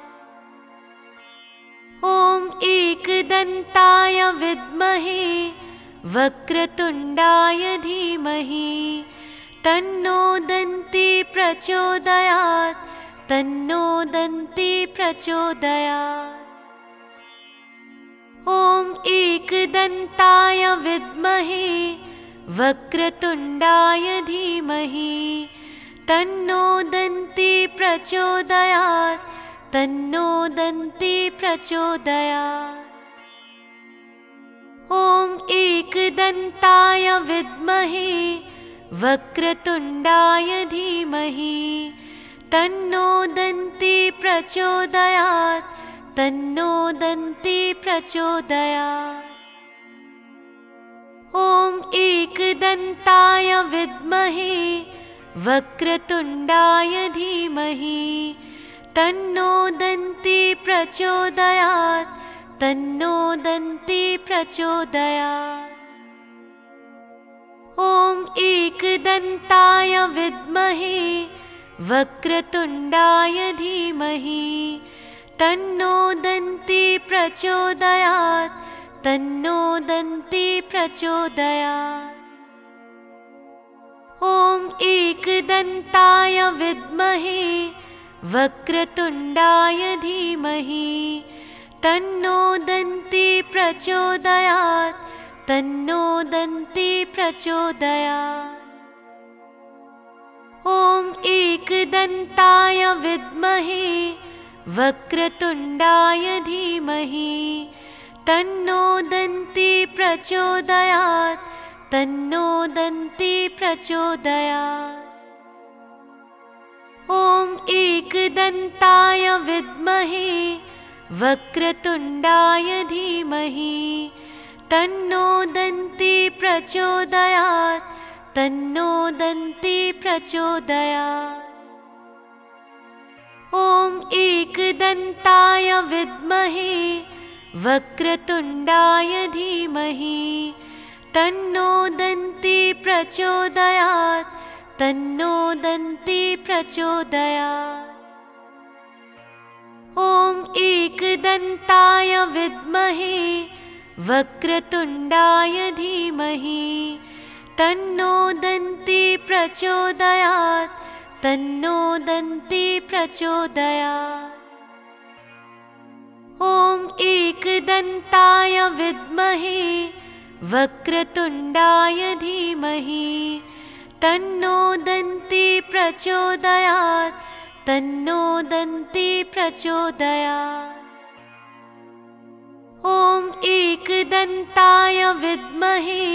ॐ एकदन्ताय विद्महे वक्रतुण्डाय धीमहि तन्नो दन्ती प्रचोदयात् तन्नो दन्ती प्रचोदयात्। ॐ एकदन्ताय विद्महे वक्रतुण्डाय धीमहि तन्नो दन्ती प्रचोदयात् तन्नो दन्ती प्रचोदयात्। ॐ एकदन्ताय विद्महे वक्रतुण्डाय धीमहि तन्नो दन्ती प्रचोदयात् तन्नो दन्ती प्रचोदयात्। ॐ एकदन्ताय विद्महे वक्रतुण्डाय धीमहि तन्नो दन्ती प्रचोदयात् तन्नो दन्ती प्रचोदयात्। ॐ एकदन्ताय विद्महे वक्रतुण्डाय धीमहि तन्नो दन्ती प्रचोदयात् तन्नो दन्ती प्रचोदयात्। ॐ एकदन्ताय विद्महे वक्रतुण्डाय धीमहि तन्नो दन्ती प्रचोदयात् तन्नो दन्ती प्रचोदयात्। ॐ एकदन्ताय विद्महे वक्रतुण्डाय धीमहि तन्नो दन्ती प्रचोदयात् तन्नो दन्ती प्रचोदयात्। ॐ एकदन्ताय विद्महे वक्रतुण्डाय धीमहि तन्नो दन्ती प्रचोदयात् तन्नो दन्ती प्रचोदयात्। ॐ एकदन्ताय विद्महे वक्रतुण्डाय धीमहि तन्नो दन्ती प्रचोदयात् तन्नो दन्ती प्रचोदयात्। ॐ एकदन्ताय विद्महे वक्रतुण्डाय धीमहि तन्नो दन्ती प्रचोदयात् तन्नो दन्ती प्रचोदयात्। ॐ एकदन्ताय विद्महे वक्रतुण्डाय धीमहि तन्नो दन्ती प्रचोदयात् तन्नो दन्ती प्रचोदयात्। ॐ एकदन्ताय विद्महे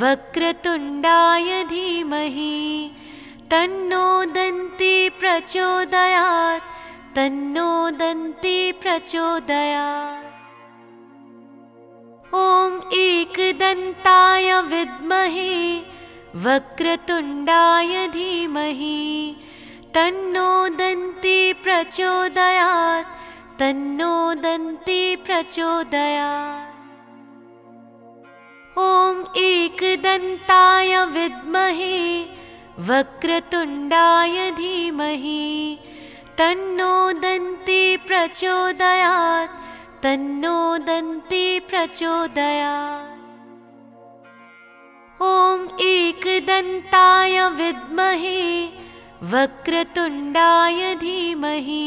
वक्रतुण्डाय धीमहि तन्नो दन्ती प्रचोदयात् तन्नो दन्ती प्रचोदयात्। ॐ एकदन्ताय विद्महे वक्रतुण्डाय धीमहि तन्नो दन्ती प्रचोदयात् तन्नो दन्ती प्रचोदयात्। ॐ एकदन्ताय विद्महे वक्रतुण्डाय धीमहि तन्नो दन्ती प्रचोदयात् तन्नो दन्ती प्रचोदयात्। ॐ एकदन्ताय विद्महे वक्रतुण्डाय धीमहि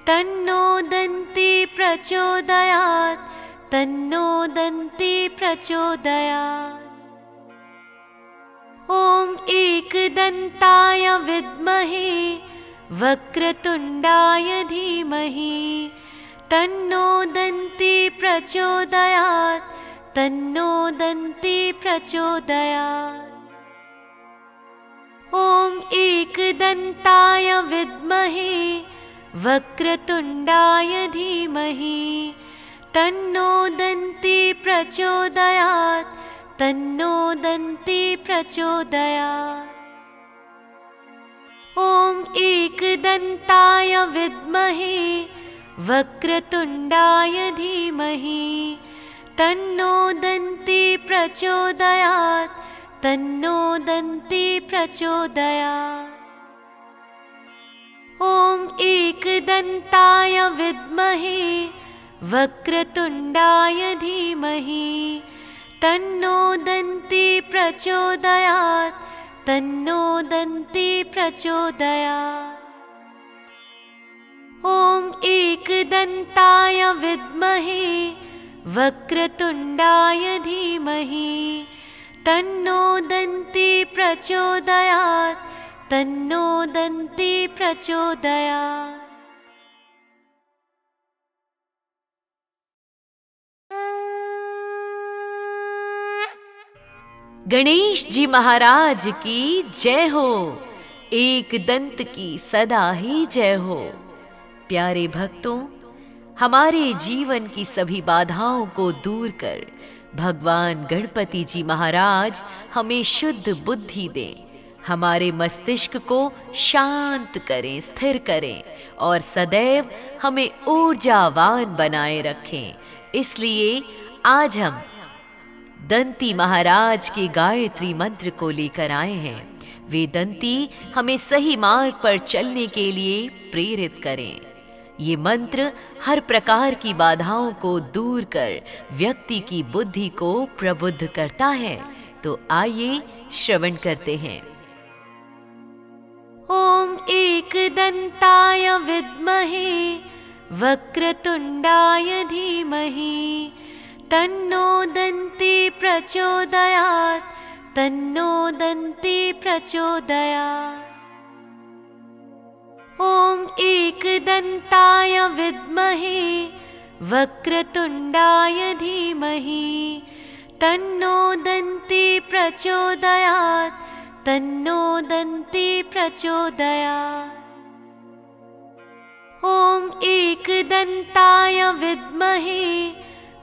तन्नो दन्ती प्रचोदयात् तन्नो दन्ती प्रचोदयात्। ॐ एकदन्ताय विद्महे वक्रतुण्डाय धीमहि तन्नो दन्ती प्रचोदयात् तन्नो दन्ती प्रचोदयात्। ॐ एकदन्ताय विद्महे वक्रतुण्डाय धीमहि तन्नो दन्ती प्रचोदयात् तन्नो दन्ती प्रचोदयात्। ॐ एकदन्ताय विद्महे वक्रतुण्डाय धीमहि तन्नो दन्ती प्रचोदयात् तन्नो दन्ती प्रचोदयात्। ॐ एकदन्ताय विद्महे वक्रतुण्डाय धीमहि तन्नो दन्ती प्रचोदयात् तन्नो दन्ती प्रचोदयात्। ॐ एकदन्ताय विद्महे वक्रतुण्डाय धीमहि तन्नो दन्ती प्रचोदयात् तन्नो दन्ती प्रचोदयात्। गणेश जी महाराज की जय हो। एक दंत की सदा ही जय हो। प्यारे भक्तों, हमारे जीवन की सभी बाधाओं को दूर कर भगवान गणपति जी महाराज हमें शुद्ध बुद्धि दें, हमारे मस्तिष्क को शांत करें, स्थिर करें और सदैव हमें ऊर्जावान बनाए रखें। इसलिए आज हम दंती महाराज के गायत्री मंत्र को लेकर आए हैं। वे दंती हमें सही मार्ग पर चलने के लिए प्रेरित करें। ये मंत्र हर प्रकार की बाधाओं को दूर कर व्यक्ति की बुद्धि को प्रबुद्ध करता है। तो आइए श्रवण करते हैं। ओम एकदंताय विद्महे वक्रतुंडाय धीमहि तन्नो दन्ती प्रचोदयात्, तन्नो दन्ती प्रचोदयात्। ओम एकदंताय विद्महे वक्रतुंडाय धीमहि तन्नो दन्ती प्रचोदयात्, तन्नो दन्ती प्रचोदयात्। ओम एकदंताय विद्महे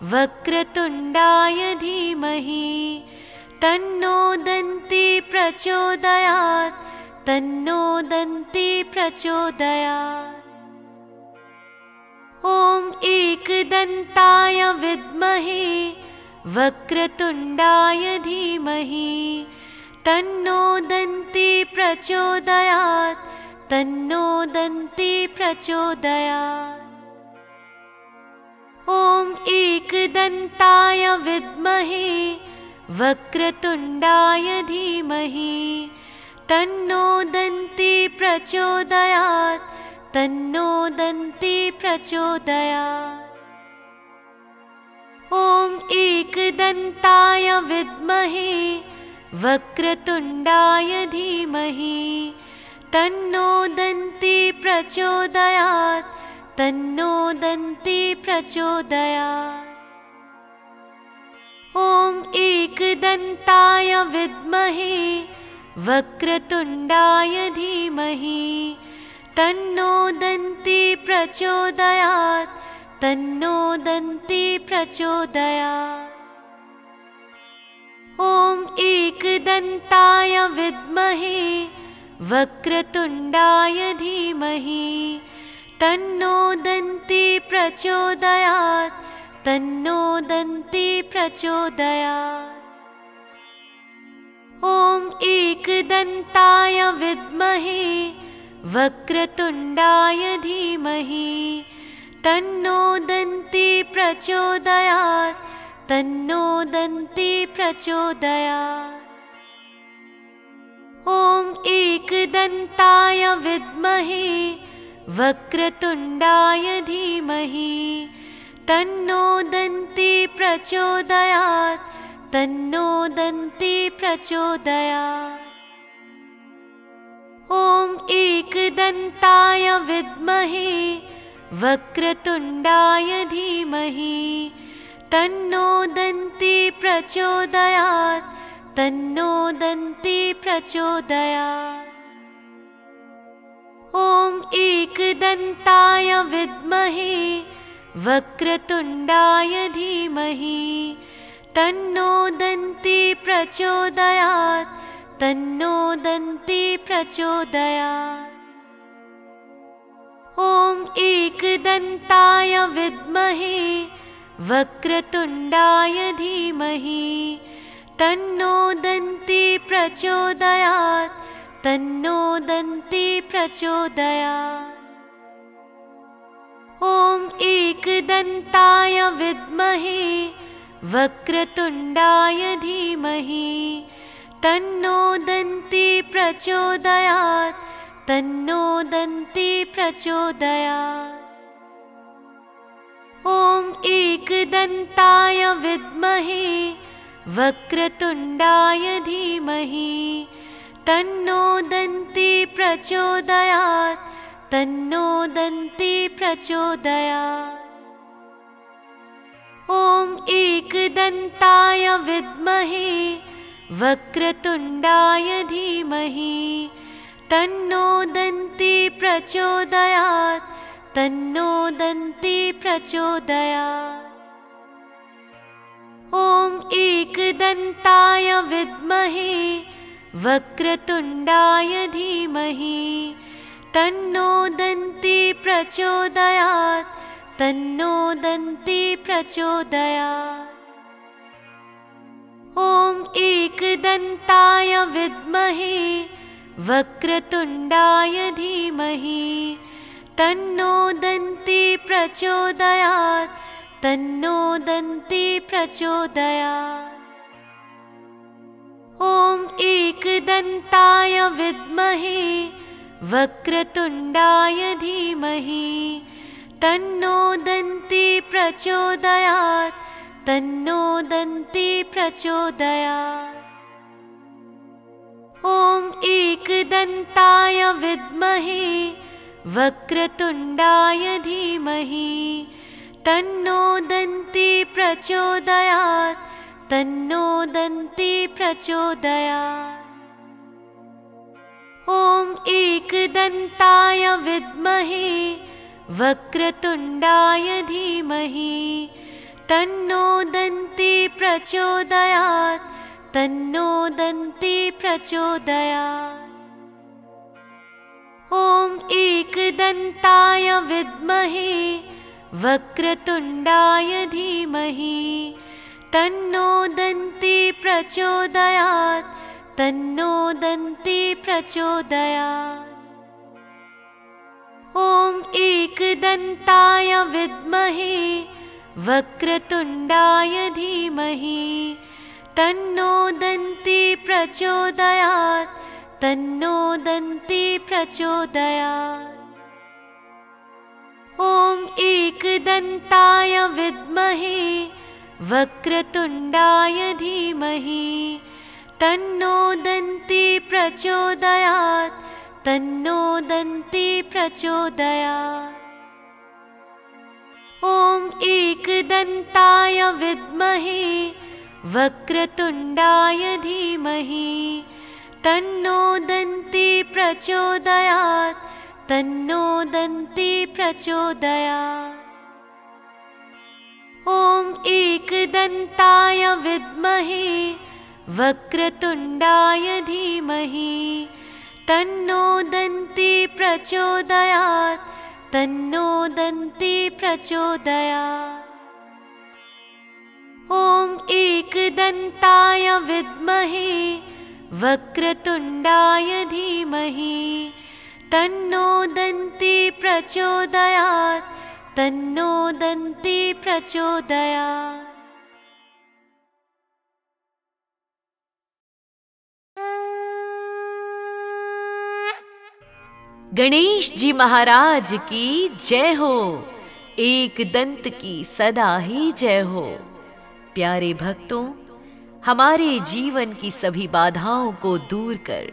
वक्रतुंडाय धीमहि तन्नो दन्ती प्रचोदयात्, तन्नो दन्ती प्रचोदयात्। ओम एकदंताय विद्महे वक्रतुंडाय धीमहि तन्नो दन्ती प्रचोदयात्, तन्नो दन्ती प्रचोदयात्। ओम एकदंताय विद्महे वक्रतुंडाय धीमहि तन्नो दन्ती प्रचोदयात्, तन्नो दन्ती प्रचोदयात्। ओम एकदंताय विद्महे वक्रतुंडाय धीमहि तन्नो दन्ती प्रचोदयात्, तन्नो दन्ती प्रचोदयात्। ओम एकदंताय विद्महे वक्रतुंडाय धीमहि तन्नो दन्ती प्रचोदयात्, तन्नो दन्ती प्रचोदयात्। ओम एकदंताय विद्महे वक्रतुंडाय धीमहि तन्नो दन्ती प्रचोदयात्, तन्नो दन्ती प्रचोदयात्। ओम एकदंताय विद्महे वक्रतुंडाय धीमहि तन्नो दन्ती प्रचोदयात्, तन्नो दन्ती प्रचोदयात्। ओम एकदंताय विद्महे वक्रतुंडाय धीमहि तन्नो दन्ती प्रचोदयात्, तन्नो दन्ती प्रचोदयात्। ओम एकदंताय विद्महे वक्रतुंडाय धीमहि तन्नो दन्ती प्रचोदयात्, तन्नो दन्ती प्रचोदयात्। ओम एकदंताय विद्महे वक्रतुंडाय धीमहि तन्नो दन्ती प्रचोदयात्, तन्नो दन्ती प्रचोदयात्। ओम एकदंताय विद्महे वक्रतुंडाय धीमहि तन्नो दन्ती प्रचोदयात्, तन्नो दन्ती प्रचोदयात्। ओम एकदंताय विद्महे वक्रतुंडाय धीमहि तन्नो दन्ती प्रचोदयात्, तन्नो दन्ती प्रचोदयात्। ओम एकदंताय विद्महे वक्रतुंडाय धीमहि तन्नो दन्ती प्रचोदयात्, तन्नो दन्ती प्रचोदयात्। ओम एकदंताय विद्महे वक्रतुण्डाय धीमहि तन्नो दन्ती प्रचोदयात् तन्नो दन्ती प्रचोदयात्। ॐ एकदन्ताय विद्महे वक्रतुण्डाय धीमहि तन्नो दन्ती प्रचोदयात् तन्नो दन्ती प्रचोदयात्। ॐ एकदन्ताय विद्महे वक्रतुण्डाय धीमहि तन्नो दन्ती प्रचोदयात् तन्नो दन्ती प्रचोदयात्। ॐ एकदन्ताय विद्महे वक्रतुण्डाय धीमहि तन्नो दन्ती प्रचोदयात् तन्नो दन्ती प्रचोदयात्। ॐ एकदन्ताय विद्महे वक्रतुण्डाय धीमहि तन्नो दन्ती प्रचोदयात् तन्नो दन्ती प्रचोदयात्। ॐ एकदन्ताय विद्महे वक्रतुण्डाय धीमहि तन्नो दन्ती प्रचोदयात् तन्नो दन्ती प्रचोदयात्। ॐ एकदन्ताय विद्महे वक्रतुण्डाय धीमहि तन्नो दन्ती प्रचोदयात् तन्नो दन्ती प्रचोदयात्। ॐ एकदन्ताय विद्महे वक्रतुण्डाय धीमहि तन्नो दन्ती प्रचोदयात् तन्नो दन्ती प्रचोदयात्। ॐ एकदन्ताय विद्महे वक्रतुण्डाय धीमहि तन्नो दन्ती प्रचोदयात् तन्नो दन्ती प्रचोदयात्। ॐ एकदन्ताय विद्महे वक्रतुण्डाय धीमहि तन्नो दन्ती प्रचोदयात् तन्नो दन्ती प्रचोदयात्। ॐ एकदन्ताय विद्महे वक्रतुण्डाय धीमहि तन्नो दन्ती प्रचोदयात् तन्नो दन्ती प्रचोदयात्। ॐ एकदन्ताय विद्महे वक्रतुण्डाय धीमहि तन्नो दन्ती प्रचोदयात् तन्नो दन्ती प्रचोदयात्। गणेश जी महाराज की जय हो। एक दंत की सदा ही जय हो। प्यारे भक्तों, हमारे जीवन की सभी बाधाओं को दूर कर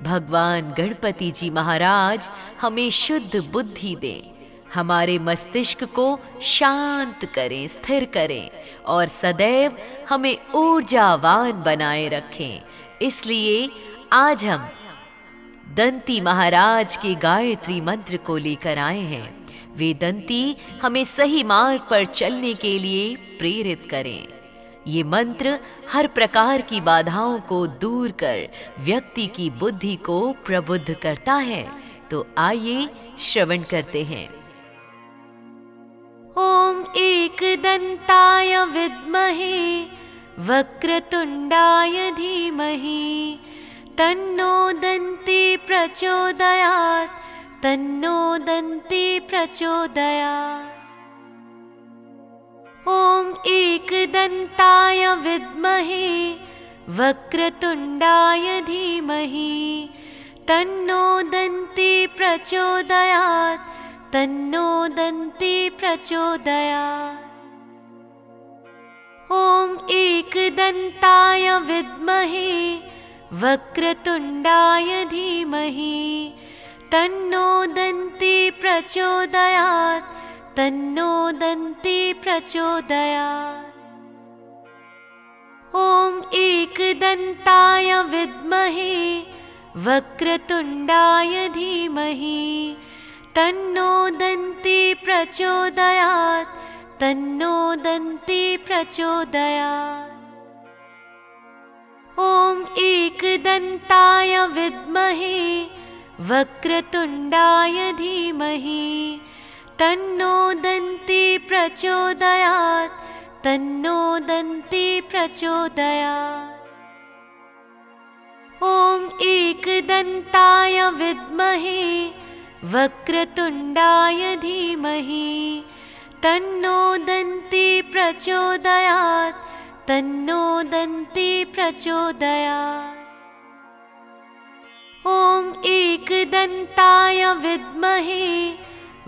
भगवान गणपति जी महाराज हमें शुद्ध बुद्धि दें, हमारे मस्तिष्क को शांत करें, स्थिर करें और सदैव हमें ऊर्जावान बनाए रखें। इसलिए आज हम दंती महाराज के गायत्री मंत्र को लेकर आए हैं। वे दंती हमें सही मार्ग पर चलने के लिए प्रेरित करें। ये मंत्र हर प्रकार की बाधाओं को दूर कर व्यक्ति की बुद्धि को प्रबुद्ध करता है। तो आइए श्रवण करते हैं। ॐ एकदन्ताय विद्महे वक्रतुण्डाय धीमहि तन्नो दन्ती प्रचोदयात् तन्नो दन्ती प्रचोदयात्। ॐ एकदन्ताय विद्महे वक्रतुण्डाय धीमहि तन्नो दन्ती प्रचोदयात् तन्नो दन्ती प्रचोदयात्। ॐ एकदन्ताय विद्महे वक्रतुण्डाय धीमहि तन्नो दन्ती प्रचोदयात् तन्नो दन्ती प्रचोदयात्। ॐ एकदन्ताय विद्महे वक्रतुण्डाय धीमहि तन्नो दन्ती प्रचोदयात् तन्नो दन्ती प्रचोदयात्। ॐ एकदन्ताय विद्महे वक्रतुण्डाय धीमहि तन्नो दन्ती प्रचोदयात् तन्नो दन्ती प्रचोदयात्। ॐ एकदन्ताय विद्महे वक्रतुण्डाय धीमहि तन्नो दन्ती प्रचोदयात् तन्नो दन्ती प्रचोदयात्। ॐ एकदन्ताय विद्महे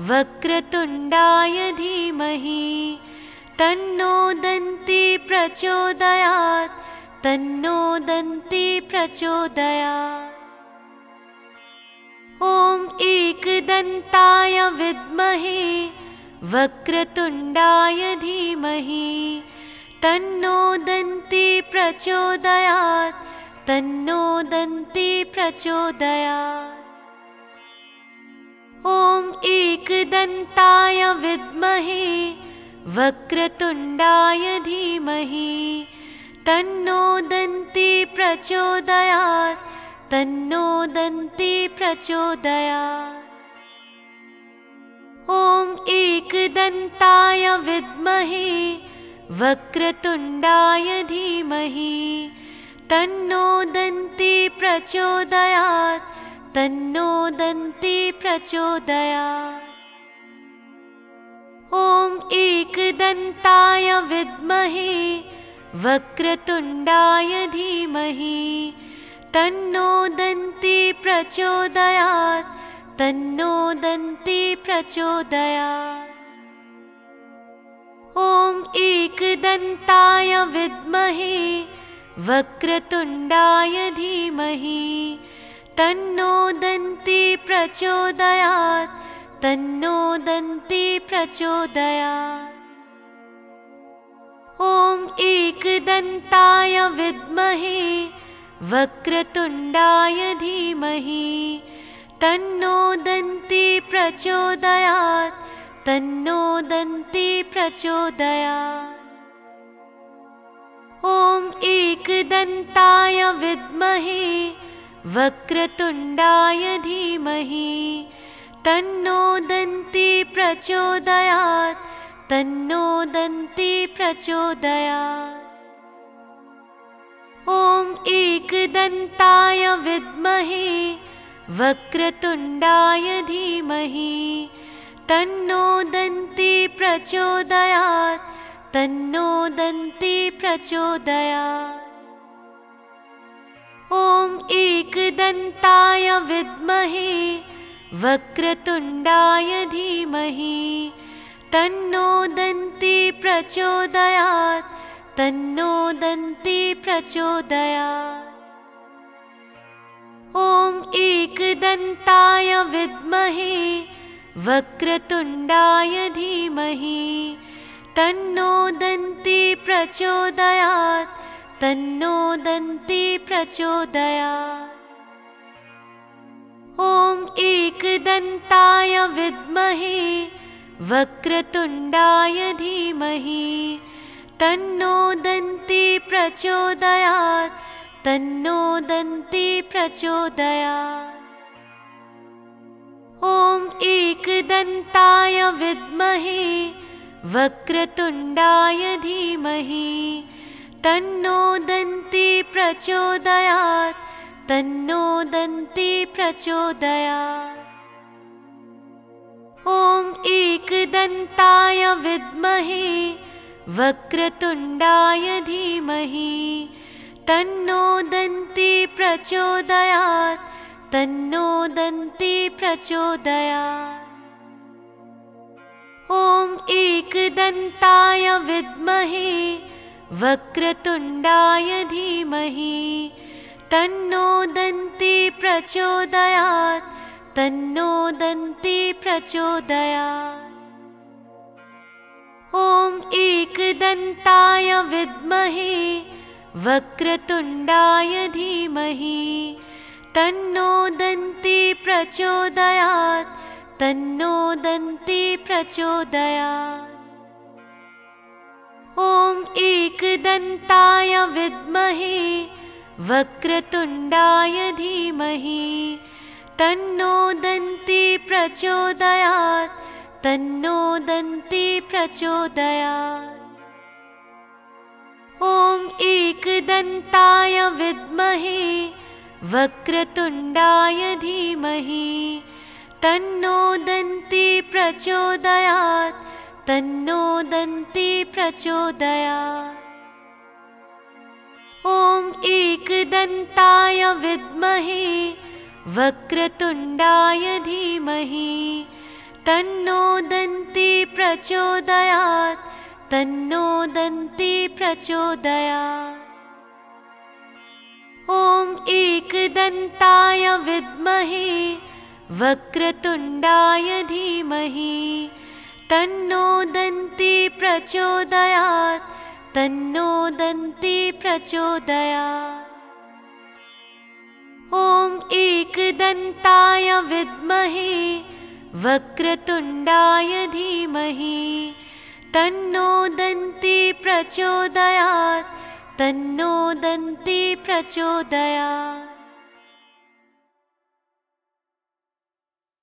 वक्रतुण्डाय धीमहि तन्नो दन्ती प्रचोदयात् तन्नो दन्ती प्रचोदयात्। ॐ एकदन्ताय विद्महे वक्रतुण्डाय धीमहि तन्नो दन्ती प्रचोदयात् तन्नो दन्ती प्रचोदयात्। ॐ एकदन्ताय विद्महे वक्रतुण्डाय धीमहि तन्नो दन्ती प्रचोदयात् तन्नो दन्ती प्रचोदयात्। ॐ एकदन्ताय विद्महे वक्रतुण्डाय धीमहि तन्नो दन्ती प्रचोदयात् तन्नो दन्ती प्रचोदयात्। ॐ एकदन्ताय विद्महे वक्रतुण्डाय धीमहि तन्नो दन्ती प्रचोदयात् तन्नो दन्ती प्रचोदयात्। ॐ एकदन्ताय विद्महे वक्रतुण्डाय धीमहि तन्नो दन्ती प्रचोदयात् तन्नो दन्ती प्रचोदयात्। ॐ एकदन्ताय विद्महे वक्रतुण्डाय धीमहि तन्नो दन्ती प्रचोदयात् तन्नो दन्ती प्रचोदयात्। ॐ एकदन्ताय विद्महे वक्रतुण्डाय धीमहि तन्नो दन्ती प्रचोदयात् तन्नो दन्ती प्रचोदयात्। ॐ एकदन्ताय विद्महे वक्रतुण्डाय धीमहि तन्नो दन्ती प्रचोदयात् तन्नो दन्ती प्रचोदयात्। ॐ एकदन्ताय विद्महे वक्रतुण्डाय धीमहि तन्नो दन्ती प्रचोदयात् तन्नो दन्ती प्रचोदयात्। ॐ एकदन्ताय विद्महे वक्रतुण्डाय धीमहि तन्नो दन्ती प्रचोदयात् तन्नो दन्ती प्रचोदयात्। ॐ एकदन्ताय विद्महे वक्रतुण्डाय धीमहि तन्नो दन्ती प्रचोदयात् तन्नो दन्ती प्रचोदयात्। ॐ एकदन्ताय विद्महे वक्रतुण्डाय धीमहि तन्नो दन्ती प्रचोदयात् तन्नो दन्ती प्रचोदयात्। ॐ एकदन्ताय विद्महे वक्रतुण्डाय धीमहि तन्नो दन्ती प्रचोदयात् तन्नो दन्ती प्रचोदयात्। ॐ एकदन्ताय विद्महे वक्रतुण्डाय धीमहि तन्नो दन्ती प्रचोदयात् तन्नो दन्ती प्रचोदयात्। ॐ एकदन्ताय विद्महे वक्रतुण्डाय धीमहि तन्नो दन्ती प्रचोदयात् तन्नो दन्ती प्रचोदयात्। ॐ एकदन्ताय विद्महे वक्रतुण्डाय धीमहि तन्नो दन्ती प्रचोदयात् तन्नो दन्ती प्रचोदयात्। ॐ एकदन्ताय विद्महे वक्रतुण्डाय धीमहि तन्नो दन्ती प्रचोदयात् तन्नो दन्ती प्रचोदयात्। ॐ एकदन्ताय विद्महे वक्रतुण्डाय धीमहि तन्नो दन्ती प्रचोदयात् तन्नो दन्ती प्रचोदयात्। ॐ एकदन्ताय विद्महे वक्रतुण्डाय धीमहि तन्नो दन्ती प्रचोदयात् तन्नो दन्ती प्रचोदयात्। ॐ एकदन्ताय विद्महे वक्रतुण्डाय धीमहि तन्नो दन्ती प्रचोदयात् तन्नो दन्ती प्रचोदयात्।